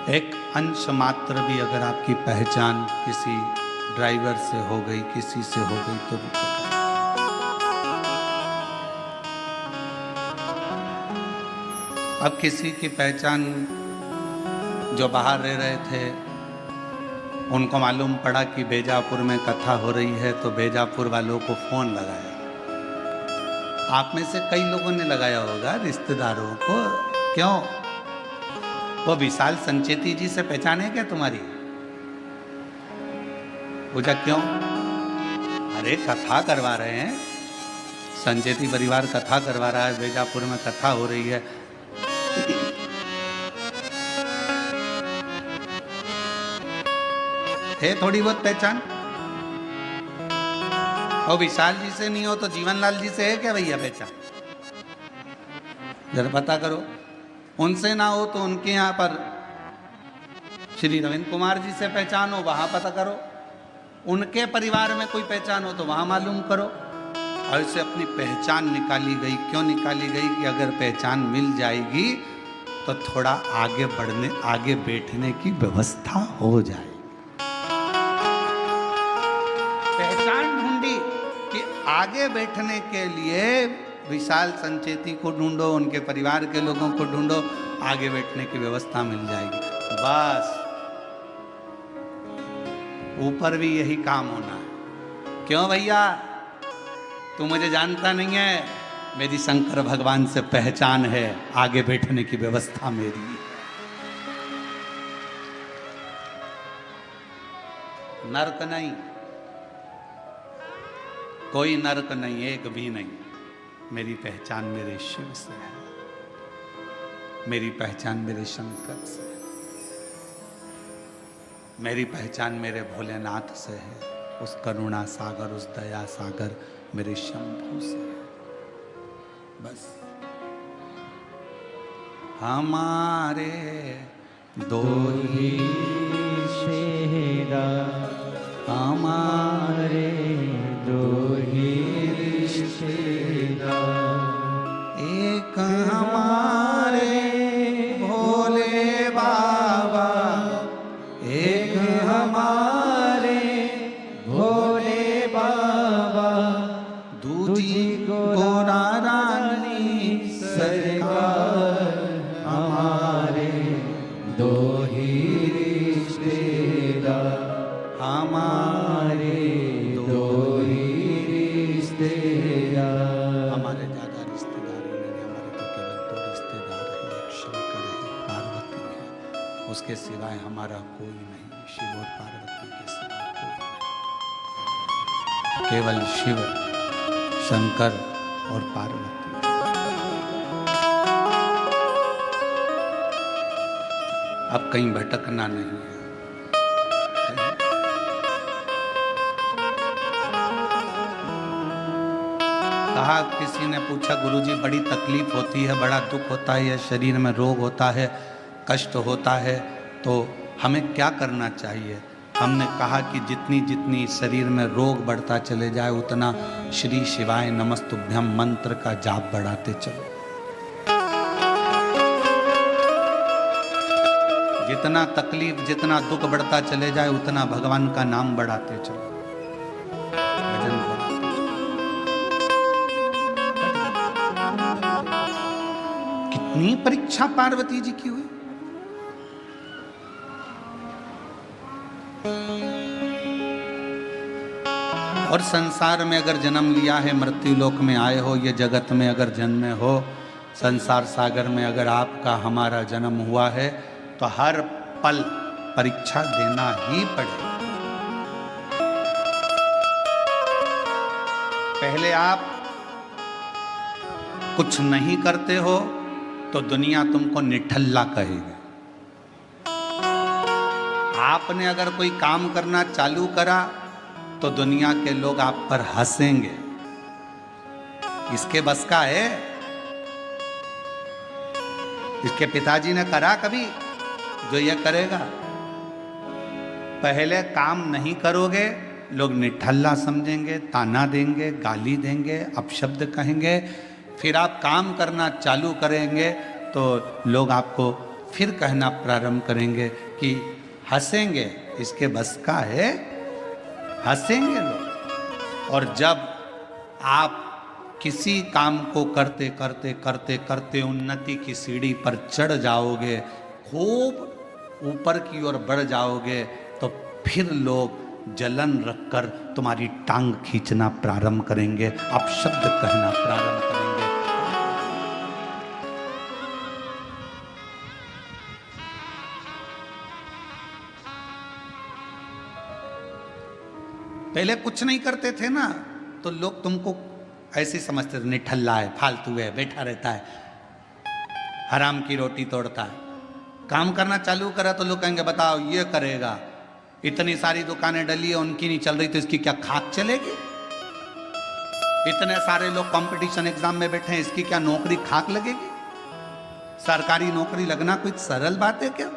एक अंश मात्र भी अगर आपकी पहचान किसी ड्राइवर से हो गई, किसी से हो गई तो रुको। अब किसी की पहचान जो बाहर रह रहे थे उनको मालूम पड़ा कि बेजापुर में कथा हो रही है, तो बेजापुर वालों को फोन लगाया। आप में से कई लोगों ने लगाया होगा, रिश्तेदारों को। क्यों? वो विशाल संचेती जी से पहचाने क्या तुम्हारी? पूछा क्यों? अरे कथा करवा रहे हैं, संचेती परिवार कथा करवा रहा है, बेजापुर में कथा हो रही है। है थोड़ी बहुत पहचान? और विशाल जी से नहीं हो तो जीवनलाल जी से है क्या भैया पहचान? जरा पता करो। उनसे ना हो तो उनके यहाँ पर श्री रविंद्र कुमार जी से पहचान हो, वहां पता करो। उनके परिवार में कोई पहचान हो तो वहां मालूम करो। और इससे अपनी पहचान निकाली गई। क्यों निकाली गई? कि अगर पहचान मिल जाएगी तो थोड़ा आगे बढ़ने, आगे बैठने की व्यवस्था हो जाए। पहचान ढूंढी कि आगे बैठने के लिए विशाल संचेती को ढूंढो, उनके परिवार के लोगों को ढूंढो, आगे बैठने की व्यवस्था मिल जाएगी। बस ऊपर भी यही काम होना है। क्यों भैया? तू मुझे जानता नहीं है, मेरी शंकर भगवान से पहचान है, आगे बैठने की व्यवस्था मेरी है। नर्क नहीं, कोई नर्क नहीं, एक भी नहीं। मेरी पहचान मेरे शिव से है, मेरी पहचान मेरे शंकर से है, मेरी पहचान मेरे भोलेनाथ से है, उस करुणा सागर, उस दया सागर मेरे शंभू से है। बस हमारे दो ही शेरा, हमारे दो ही रिश्तेदार, एक हमारे भोले बाबा, एक हमारे भोले बाबा, दूजी गोरा रानी सरकार, हमारे दो ही रिश्तेदार, हमारे दो ही रिश्तेदार। हमारे ज्यादा रिश्तेदार नहीं, हमारे तो केवल दो रिश्तेदार हैं, एक शंकर है, पार्वती है। उसके सिवाय हमारा कोई नहीं, शिव और पार्वती के सिवाय कोई नहीं। केवल शिव, शंकर और पार्वती। अब कहीं भटकना नहीं है। कहा, किसी ने पूछा गुरुजी बड़ी तकलीफ होती है, बड़ा दुख होता है, या शरीर में रोग होता है, कष्ट होता है, तो हमें क्या करना चाहिए? हमने कहा कि जितनी जितनी शरीर में रोग बढ़ता चले जाए, उतना श्री शिवाय नमस्तुभ्यम मंत्र का जाप बढ़ाते चलो। जितना तकलीफ, जितना दुख बढ़ता चले जाए, उतना भगवान का नाम बढ़ाते चलो, भजन बढ़ाते चलो। कितनी परीक्षा पार्वती जी की हुई। और संसार में अगर जन्म लिया है, मृत्यु लोक में आए हो, ये जगत में अगर जन्मे हो, संसार सागर में अगर आपका हमारा जन्म हुआ है, तो हर पल परीक्षा देना ही पड़ेगा। पहले आप कुछ नहीं करते हो तो दुनिया तुमको निठल्ला कहेगी। आपने अगर कोई काम करना चालू करा तो दुनिया के लोग आप पर हंसेंगे। इसके बस का है? इसके पिताजी ने करा कभी जो ये करेगा? पहले काम नहीं करोगे, लोग निठल्ला समझेंगे, ताना देंगे, गाली देंगे, अपशब्द कहेंगे। फिर आप काम करना चालू करेंगे तो लोग आपको फिर कहना प्रारंभ करेंगे कि हंसेंगे। इसके बस का है? हंसेंगे लोग। और जब आप किसी काम को करते करते करते करते उन्नति की सीढ़ी पर चढ़ जाओगे, खूब ऊपर की ओर बढ़ जाओगे, तो फिर लोग जलन रखकर तुम्हारी टांग खींचना प्रारंभ करेंगे, अपशब्द कहना प्रारंभ करेंगे। पहले कुछ नहीं करते थे ना, तो लोग तुमको ऐसे समझते थे, निठल्ला है, फालतू है, बैठा रहता है, हराम की रोटी तोड़ता है। काम करना चालू करा तो लोग कहेंगे बताओ ये करेगा, इतनी सारी दुकानें डली है उनकी नहीं चल रही तो इसकी क्या खाक चलेगी? इतने सारे लोग कंपटीशन एग्जाम में बैठे हैं, इसकी क्या नौकरी खाक लगेगी? सरकारी नौकरी लगना कोई सरल बात है क्या?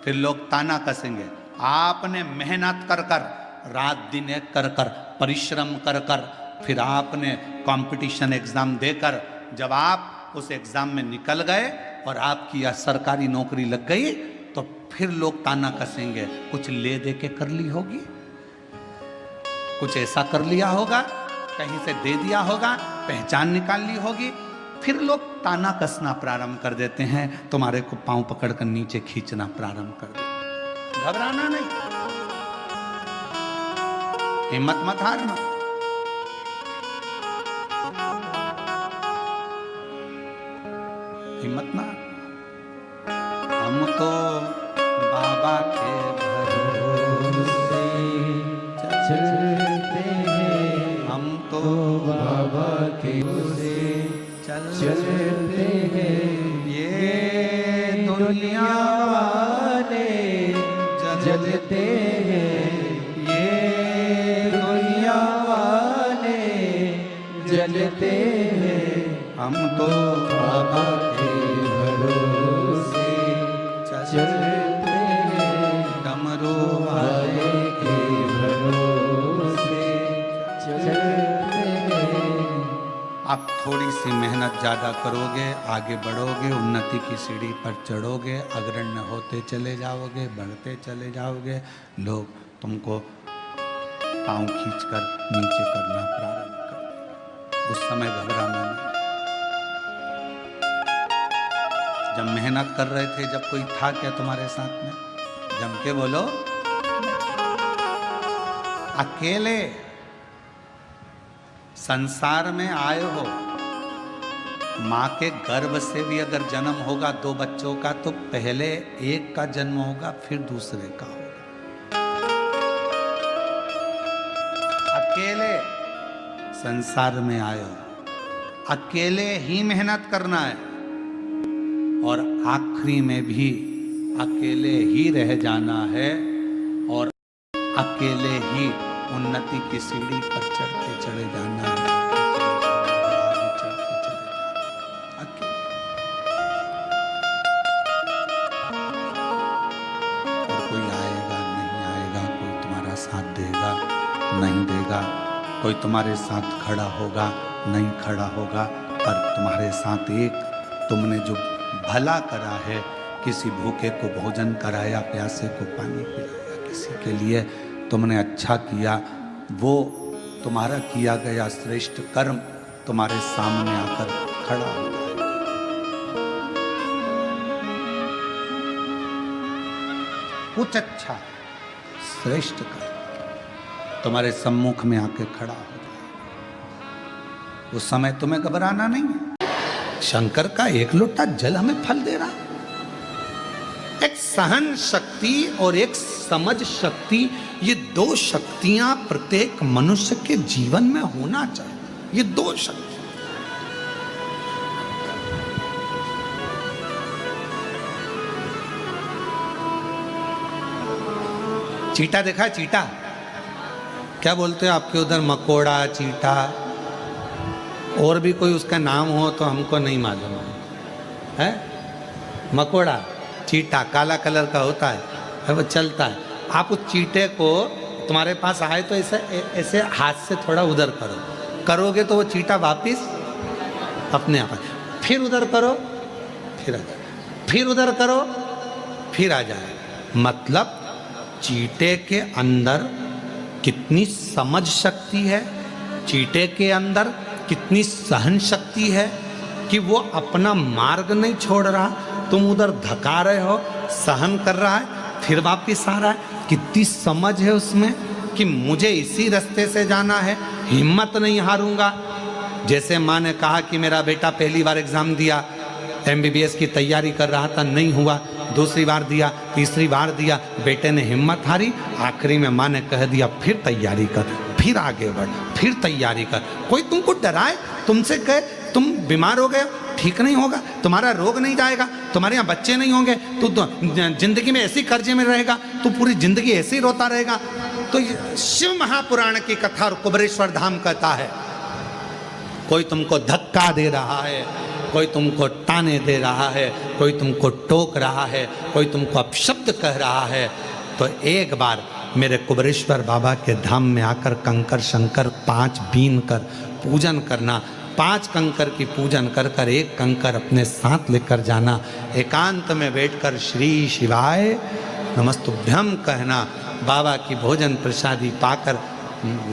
फिर लोग ताना कसेंगे, आपने मेहनत कर कर, रात दिन एक कर कर, परिश्रम कर कर, फिर आपने कंपटीशन एग्जाम देकर जब आप उस एग्जाम में निकल गए और आपकी यह सरकारी नौकरी लग गई, तो फिर लोग ताना कसेंगे, कुछ ले दे के कर ली होगी, कुछ ऐसा कर लिया होगा, कहीं से दे दिया होगा, पहचान निकाल ली होगी। फिर लोग ताना कसना प्रारंभ कर देते हैं, तुम्हारे को पांव पकड़कर नीचे खींचना प्रारंभ कर देते। घबराना नहीं, हिम्मत मत हारना। हिम्मत ना, हम तो बाबा के भरोसे चलते हैं, हम तो बाबा के से चलते हैं। ये दुनिया वाले जलते हैं, ये दुनिया वाले जलते हैं। हम तो बाबा के भरोसे चलते हैं, डमरू वाले के भरोसे चलते हैं। आप थोड़ी सी मेहनत ज़्यादा करोगे, आगे बढ़ोगे, उन्नति की सीढ़ी पर चढ़ोगे, अग्रण्य होते चले जाओगे, बढ़ते चले जाओगे, लोग तुमको पाँव खींचकर नीचे करना प्रारंभ कर देंगे। उस समय घबराना नहीं। जब मेहनत कर रहे थे, जब कोई था क्या तुम्हारे साथ में? जम के बोलो। अकेले संसार में आए हो, माँ के गर्भ से भी अगर जन्म होगा 2 बच्चों का, तो पहले एक का जन्म होगा, फिर दूसरे का होगा। अकेले संसार में आए हो, अकेले ही मेहनत करना है, और आखिरी में भी अकेले ही रह जाना है, और अकेले ही उन्नति की सीढ़ी पर चढ़ते चले जाना है। चढ़ते चले जाना अकेले। और कोई आएगा नहीं आएगा, कोई तुम्हारा साथ देगा नहीं देगा, कोई तुम्हारे साथ खड़ा होगा नहीं खड़ा होगा, पर तुम्हारे साथ एक तुमने जो भला करा है, किसी भूखे को भोजन कराया, प्यासे को पानी पिलाया, किसी के लिए तुमने अच्छा किया, वो तुम्हारा किया गया श्रेष्ठ कर्म तुम्हारे सामने आकर खड़ा हो जाएगा। कुछ अच्छा श्रेष्ठ कर्म तुम्हारे सम्मुख में आके खड़ा हो जाएगा। उस समय तुम्हें घबराना नहीं है। शंकर का एक लोटा जल हमें फल दे रहा। एक सहन शक्ति और एक समझ शक्ति, ये 2 शक्तियां प्रत्येक मनुष्य के जीवन में होना चाहिए। ये 2 शक्ति। चीटा देखा है? चीटा क्या बोलते हो आपके उधर? मकोड़ा, चीटा, और भी कोई उसका नाम हो तो हमको नहीं मालूम है। मकोड़ा, चीटा काला कलर का होता है, वो चलता है। आप उस चीटे को तुम्हारे पास आए तो ऐसे ऐसे हाथ से थोड़ा उधर करोगे तो वो चीटा वापिस अपने आप, फिर उधर करो फिर आ जाए, फिर उधर करो फिर आ जाए। मतलब चीटे के अंदर कितनी समझ शक्ति है, चीटे के अंदर कितनी सहन शक्ति है कि वो अपना मार्ग नहीं छोड़ रहा, तुम उधर धका रहे हो, सहन कर रहा है, फिर वापिस आ रहा है। कितनी समझ है उसमें कि मुझे इसी रास्ते से जाना है, हिम्मत नहीं हारूंगा। जैसे माँ ने कहा कि मेरा बेटा पहली बार एग्जाम दिया, MBBS की तैयारी कर रहा था, नहीं हुआ, दूसरी बार दिया, तीसरी बार दिया, बेटे ने हिम्मत हारी, आखिरी में माँ ने कह दिया फिर तैयारी कर, फिर आगे बढ़, फिर तैयारी कर। कोई तुमको डराए, तुमसे कहे तुम बीमार हो गए, ठीक नहीं होगा, तुम्हारा रोग नहीं जाएगा, तुम्हारे यहाँ बच्चे नहीं होंगे, तू तो जिंदगी में ऐसी कर्जे में रहेगा, तू पूरी जिंदगी ऐसे ही रोता रहेगा। तो शिव महापुराण की कथा और कुबेरेश्वर धाम कहता है, कोई तुमको धक्का दे रहा है, कोई तुमको ताने दे रहा है, कोई तुमको टोक रहा है, कोई तुमको अपशब्द कह रहा है, तो एक बार मेरे कुबेरेश्वर बाबा के धाम में आकर कंकर शंकर 5 बीन कर पूजन करना। 5 कंकर की पूजन कर कर एक कंकर अपने साथ लेकर जाना। एकांत में बैठकर श्री शिवाय नमस्तुभ्यम कहना। बाबा की भोजन प्रसादी पाकर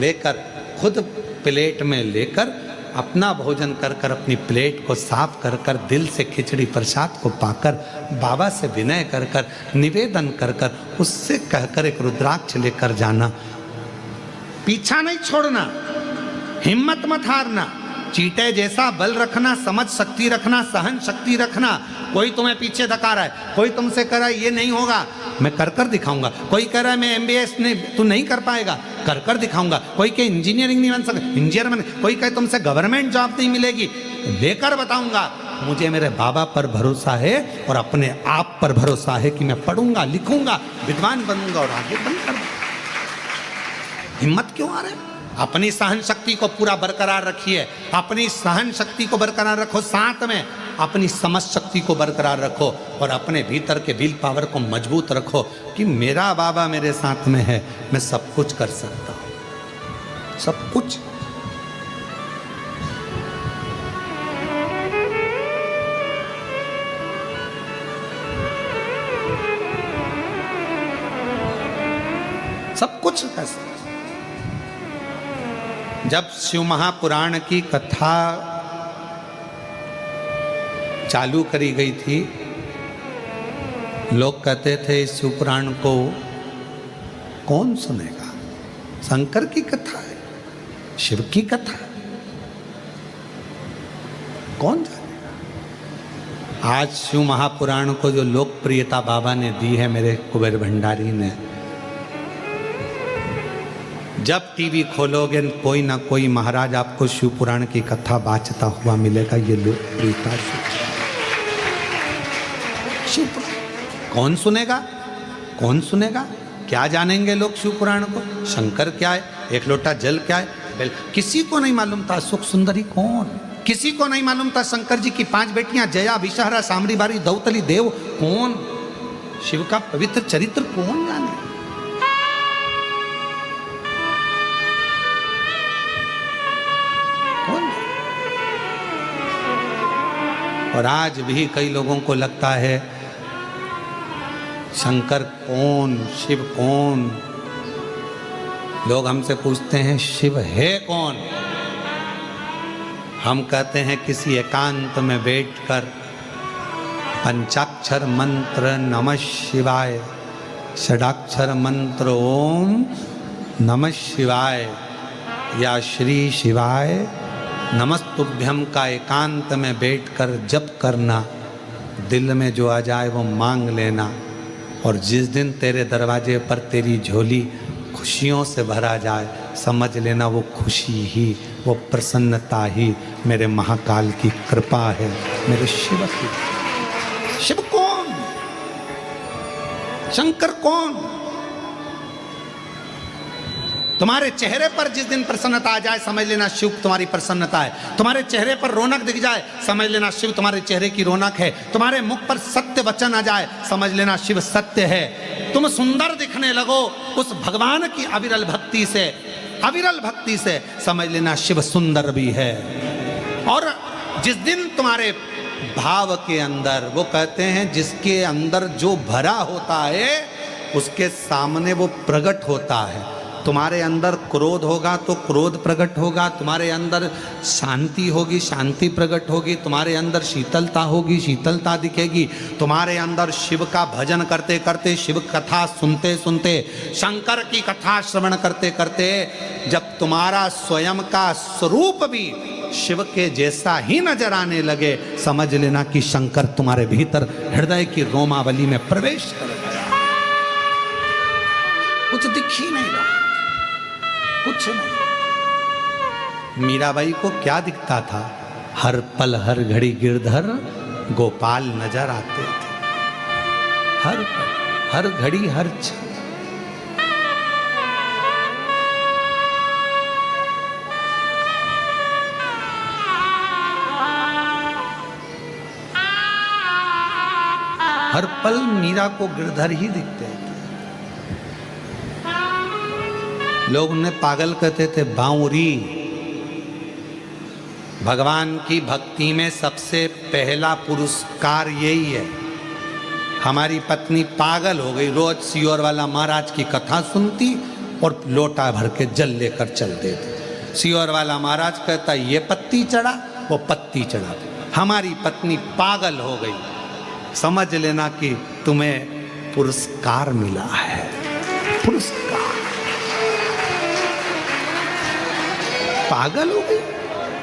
लेकर खुद प्लेट में लेकर अपना भोजन कर कर अपनी प्लेट को साफ कर कर दिल से खिचड़ी प्रसाद को पाकर बाबा से विनय कर कर निवेदन कर कर उससे कहकर एक रुद्राक्ष लेकर जाना। पीछा नहीं छोड़ना, हिम्मत मत हारना, चीटे जैसा बल रखना, समझ शक्ति रखना, सहन शक्ति रखना। कोई तुम्हें पीछे धका रहा है, कोई तुमसे कह रहा है ये नहीं होगा, मैं कर कर दिखाऊंगा। कोई कह रहा है मैं MBBS नहीं, तू नहीं कर पाएगा, कर कर दिखाऊंगा। कोई कहे इंजीनियरिंग नहीं बन सकता, इंजीनियर बन। कोई कहे तुमसे गवर्नमेंट जॉब नहीं मिलेगी, लेकर बताऊंगा। मुझे मेरे बाबा पर भरोसा है और अपने आप पर भरोसा है कि मैं पढ़ूंगा, लिखूंगा, विद्वान बनूंगा और आगे बनकर। हिम्मत क्यों आ रहा है? अपनी सहन शक्ति को पूरा बरकरार रखिए, अपनी सहन शक्ति को बरकरार रखो, साथ में अपनी समझ शक्ति को बरकरार रखो और अपने भीतर के विल पावर को मजबूत रखो कि मेरा बाबा मेरे साथ में है, मैं सब कुछ कर सकता हूं, सब कुछ। सब कुछ कर सकता। जब शिव महापुराण की कथा चालू करी गई थी, लोग कहते थे इस शिव पुराण को कौन सुनेगा? शंकर की कथा है, शिव की कथा है, कौन जानेगा? आज शिव महापुराण को जो लोकप्रियता बाबा ने दी है, मेरे कुबेर भंडारी ने, जब टीवी खोलोगे कोई ना कोई महाराज आपको शिव पुराण की कथा बाचता हुआ मिलेगा। ये लोकप्रियता शिव पुराण कौन सुनेगा? कौन सुनेगा? क्या जानेंगे लोग शिव पुराण को? शंकर क्या है, एक लोटा जल क्या है? किसी को नहीं मालूम था सुख सुंदरी कौन, किसी को नहीं मालूम था शंकर जी की 5 बेटियां जया, विषहरा, सामरी बारी, दौतली देव कौन, शिव का पवित्र चरित्र कौन जाने। और आज भी कई लोगों को लगता है शंकर कौन, शिव कौन। लोग हमसे पूछते हैं शिव है कौन? हम कहते हैं किसी एकांत में बैठकर पंचाक्षर मंत्र नमः शिवाय, षडाक्षर मंत्र ओम नमः शिवाय या श्री शिवाय नमस्तुभ्यम का एकांत में बैठकर जप करना। दिल में जो आ जाए वो मांग लेना, और जिस दिन तेरे दरवाजे पर तेरी झोली खुशियों से भरा जाए, समझ लेना वो खुशी ही, वो प्रसन्नता ही मेरे महाकाल की कृपा है, मेरे शिव की। शिव कौन? शंकर कौन? तुम्हारे चेहरे पर जिस दिन प्रसन्नता आ जाए, समझ लेना शिव तुम्हारी प्रसन्नता है। तुम्हारे चेहरे पर रौनक दिख जाए, समझ लेना शिव तुम्हारे चेहरे की रौनक है। तुम्हारे मुख पर सत्य वचन आ जाए, समझ लेना शिव सत्य है। तुम सुंदर दिखने लगो उस भगवान की अविरल भक्ति से, अविरल भक्ति से, समझ लेना शिव सुंदर भी है। और जिस दिन तुम्हारे भाव के अंदर, वो कहते हैं जिसके अंदर जो भरा होता है उसके सामने वो प्रकट होता है। तुम्हारे अंदर क्रोध होगा तो क्रोध प्रकट होगा, तुम्हारे अंदर शांति होगी, शांति प्रकट होगी, तुम्हारे अंदर शीतलता होगी, शीतलता दिखेगी, तुम्हारे अंदर शिव का भजन करते करते, शिव कथा सुनते सुनते, शंकर की कथा श्रवण करते करते, जब तुम्हारा स्वयं का स्वरूप भी शिव के जैसा ही नजर आने लगे, समझ लेना कि शंकर तुम्हारे भीतर हृदय की रोमावली में प्रवेश कर गया। कुछ दिख ही नहीं रहा, कुछ नहीं। मीराबाई को क्या दिखता था? हर पल हर घड़ी गिरधर गोपाल नजर आते थे, हर पल हर घड़ी हर क्षण। हर पल मीरा को गिरधर ही दिखते थे। लोग उन्हें पागल कहते थे, बाउरी। भगवान की भक्ति में सबसे पहला पुरस्कार यही है। हमारी पत्नी पागल हो गई, रोज सियोर वाला महाराज की कथा सुनती और लोटा भर के जल लेकर चल देती। सियोर वाला महाराज कहता ये पत्ती चढ़ा, वो पत्ती चढ़ा। हमारी पत्नी पागल हो गई। समझ लेना कि तुम्हें पुरस्कार मिला है, पुरस्कार। पागल हो गई,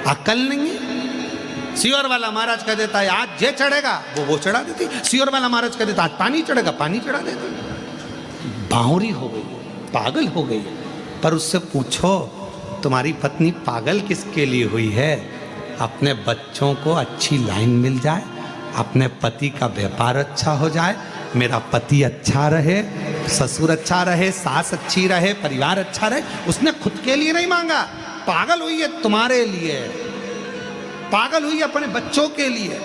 अकल नहीं है। सियोर वाला महाराज कह देता है आज ये चढ़ेगा, वो चढ़ा देती। सियोर वाला महाराज कह देता आज पानी चढ़ेगा, पानी चढ़ा देती। बावरी हो गई, पागल हो गई। पर उससे पूछो तुम्हारी पत्नी पागल किसके लिए हुई है? अपने बच्चों को अच्छी लाइन मिल जाए, अपने पति का व्यापार अच्छा हो जाए, मेरा पति अच्छा रहे, ससुर अच्छा रहे, सास अच्छी रहे, परिवार अच्छा रहे। उसने खुद के लिए नहीं मांगा। पागल हुई है तुम्हारे लिए, पागल हुई है अपने बच्चों के लिए।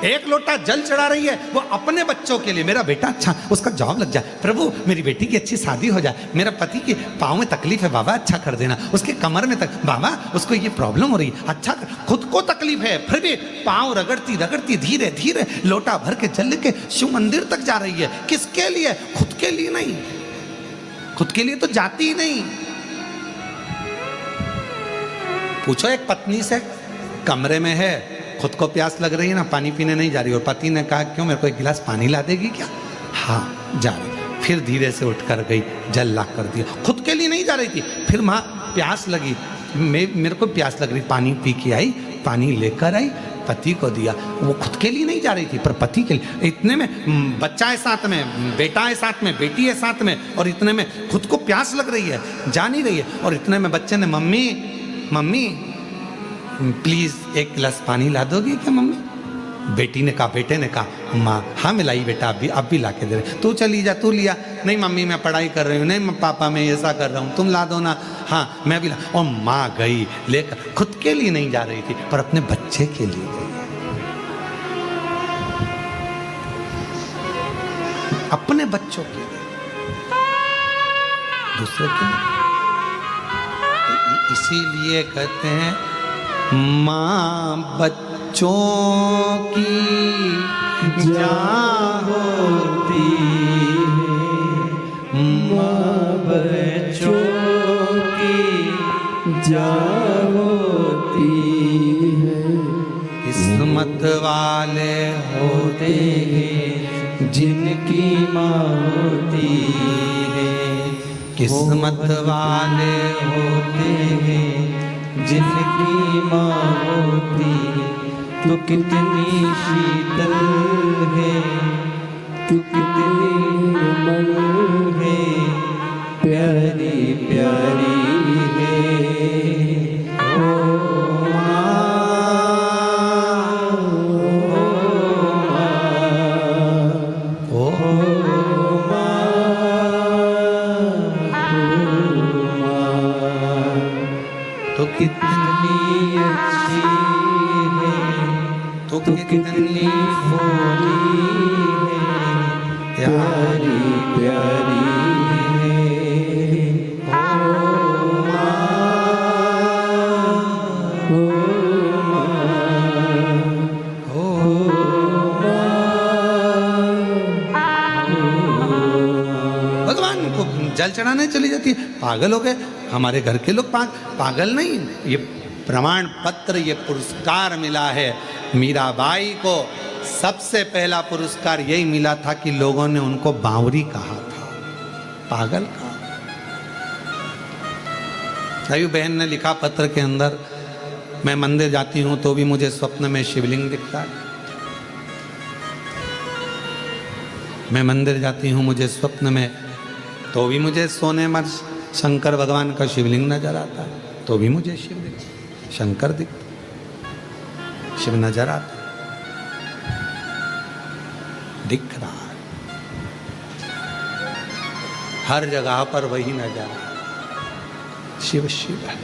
एक लोटा जल चढ़ा रही है वो अपने बच्चों के लिए, मेरा बेटा अच्छा, उसका जॉब लग जाए, प्रभु मेरी बेटी की अच्छी शादी हो जाए, मेरा पति के पाँव में तकलीफ है बाबा अच्छा कर देना, उसके कमर में तक बाबा उसको ये प्रॉब्लम हो रही अच्छा कर। खुद को तकलीफ है फिर भी पाँव रगड़ती रगड़ती धीरे धीरे लोटा भर के जल के शिव मंदिर तक जा रही है। किसके लिए? खुद के लिए नहीं, खुद के लिए तो जाती ही नहीं। पूछो एक पत्नी से, कमरे में है, खुद को प्यास लग रही है ना, पानी पीने नहीं जा रही, और पति ने कहा क्यों, मेरे को एक गिलास पानी ला देगी क्या? हाँ जा रही। फिर धीरे से उठकर गई, जल ला कर दिया। खुद के लिए नहीं जा रही थी। फिर माँ प्यास लगी, मेरे को प्यास लग रही, पानी पी के आई, पानी लेकर आई, पति को दिया। वो खुद के लिए नहीं जा रही थी पर पति के लिए। इतने में बच्चा है साथ में, बेटा है साथ में, बेटी है साथ में, और इतने में खुद को प्यास लग रही है, जा नहीं रही है। और इतने में बच्चे ने मम्मी मम्मी प्लीज एक गिलास पानी ला दोगी क्या मम्मी? बेटी ने कहा, बेटे ने कहा माँ हाँ मैं लाई बेटा, अब भी ला के दे रहे। तू चली जा, तू लिया। नहीं मम्मी मैं पढ़ाई कर रही हूँ, नहीं पापा मैं ऐसा कर रहा हूँ, तुम ला दो ना। हाँ मैं भी ला। और माँ गई लेकर, खुद के लिए नहीं जा रही थी पर अपने बच्चे के लिए गई, अपने बच्चों के लिए, दूसरे के लिए। इसीलिए कहते हैं माँ बच्चों की जान होती है, माँ बच्चों की जान होती है। किस्मत वाले होते हैं जिनकी माँ होती है, किस्मत वाले होते हैं जिनकी माँ होती है। तू कितनी शीतल है, तू कितनी निर्मल है, प्यारी प्यारी है ओ तो कितनी अच्छी है, तो कितनी भोली है, प्यारी प्यारी है ओ भगवान को जल चढ़ाने चली जाती है। पागल हो गए हमारे घर के लोग। पागल नहीं, ये प्रमाण पत्र, ये पुरस्कार मिला है मीराबाई को। सबसे पहला पुरस्कार यही मिला था कि लोगों ने उनको बावरी कहा था, पागल कहा। सही बहन ने लिखा पत्र के अंदर, मैं मंदिर जाती हूं तो भी मुझे स्वप्न में शिवलिंग दिखता है। मैं मंदिर जाती हूं मुझे स्वप्न में तो भी मुझे सोने में शंकर भगवान का शिवलिंग नजर आता है, तो भी मुझे शिव दिखता, शंकर दिखता, शिव नजर आता, दिख रहा है हर जगह पर, वही नजर आता, शिव शिव है।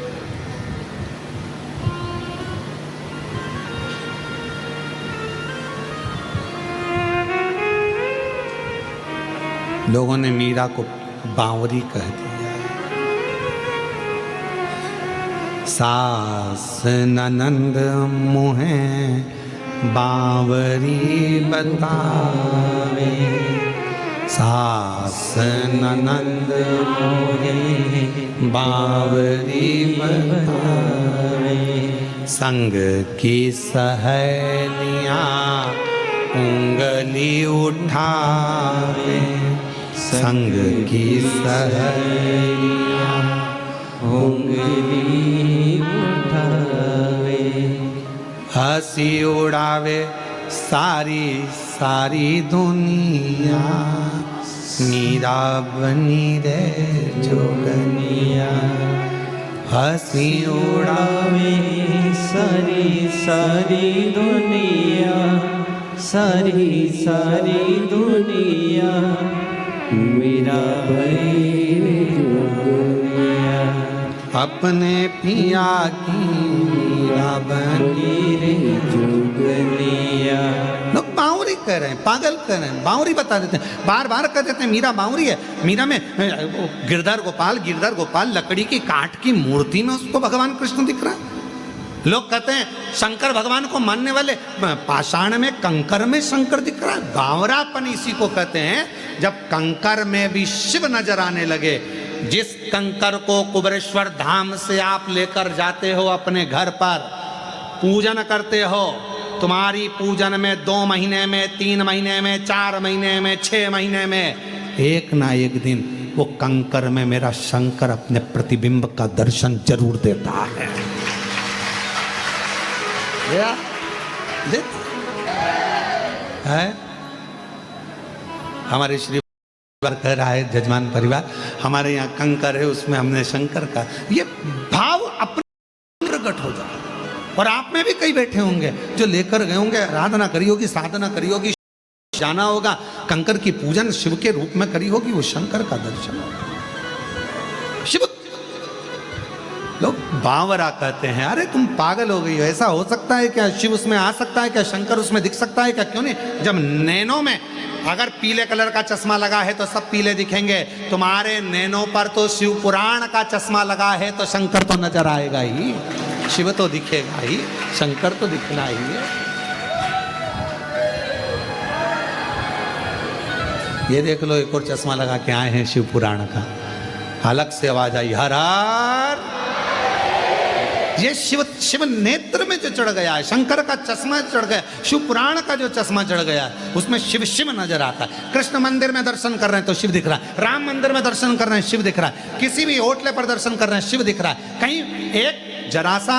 लोगों ने मीरा को बावरी कह दिया। सास ननंद मुहे बावरी बतावे, सास ननंद मुहे बावरी बतावे, संग की सहेलियां उंगली उठावे, संग की सहेलियां उंगली उठावे, हंसी उड़ावे सारी सारी दुनिया, मीरा बनी रे जोगनिया, हंसी उड़ावे सारी सारी दुनिया, सारी सारी दुनिया, मीरा बनी जोगनिया, अपने पिया की मीरा बनी रे जोगनिया। लोग बावरी कह रहे हैं, पागल कह रहे हैं, बावरी बता देते हैं, बार बार कह देते हैं मीरा बावरी है। मीरा में गिरधर गोपाल लकड़ी की काठ की मूर्ति में उसको भगवान कृष्ण दिख रहा है। लोग कहते हैं शंकर भगवान को मानने वाले पाषाण में कंकर में शंकर दिख रहा है। बावरापन इसी को कहते हैं जब कंकर में भी शिव नजर आने लगे। जिस कंकर को कुबेरेश्वर धाम से आप लेकर जाते हो अपने घर पर, पूजन करते हो, तुम्हारी पूजन में 2 महीने में, 3 महीने में, 4 महीने में, 6 महीने में एक ना एक दिन वो कंकर में मेरा शंकर अपने प्रतिबिंब का दर्शन जरूर देता है। है हमारे श्री कह रहा है जजमान परिवार, हमारे यहाँ कंकर है उसमें हमने शंकर का ये भाव अपने प्रकट हो जाए। और आप में भी कई बैठे होंगे जो लेकर गए होंगे, आराधना करी होगी, साधना करी होगी, जाना होगा, कंकर की पूजन शिव के रूप में करी होगी, वो शंकर का दर्शन होगा। शिव लोग बावरा कहते हैं। अरे तुम पागल हो गई हो, ऐसा हो सकता है क्या? शिव उसमें आ सकता है क्या? शंकर उसमें दिख सकता है क्या? क्यों नहीं? जब नैनों में अगर पीले कलर का चश्मा लगा है तो सब पीले दिखेंगे। तुम्हारे नैनों पर तो शिव पुराण का चश्मा लगा है तो शंकर तो नजर आएगा ही, शिव तो दिखेगा ही, शंकर तो दिखना ही है। ये देख लो, एक और चश्मा लगा के आए हैं शिव पुराण का। अलग से आवाज आई, हर हर। ये शिव नेत्र में जो चढ़ गया है, शंकर का चश्मा चढ़ गया, शिव पुराण का जो चश्मा चढ़ गया है, उसमें शिव शिव नजर आता है। कृष्ण मंदिर में दर्शन कर रहे हैं तो शिव दिख रहा है, राम मंदिर में दर्शन कर रहे हैं शिव दिख रहा है, किसी भी होटले पर दर्शन कर रहे हैं शिव दिख रहा है। कहीं एक जरा सा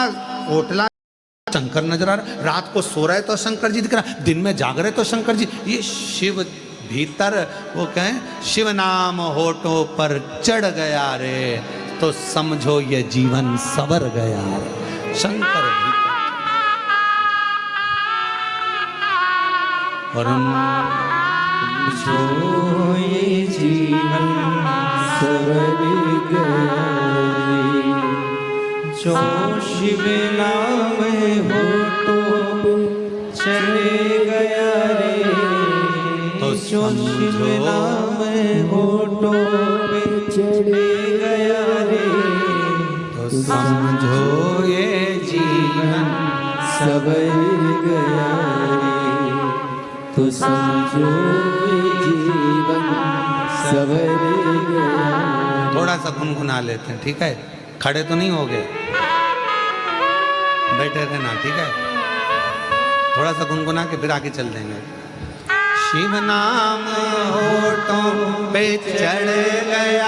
होटला शंकर नजर आ रहा, रात को सो रहे तो शंकर जी दिख रहा, दिन में जाग रहे तो शंकर जी। ये शिव भीतर, वो कहें शिव नाम होठों पर चढ़ गया रे, तो समझो ये जीवन सवर गया रे। शंकर और जो ये जीवन सवर गया रे, जो शिव नाम होठों चढ़ गया रे, तो जो शिव नाम होठों पे चढ़ गया रे, तो समझो ये जीवन सवर गया रे, तो समझो ये जीवन सवर गया। सा गुनगुना लेते हैं, ठीक है? खड़े तो नहीं हो गए, बैठे रहना, ठीक है? थोड़ा सा गुनगुना के फिर आगे चल देंगे। शिव नाम होठों पे चढ़ गया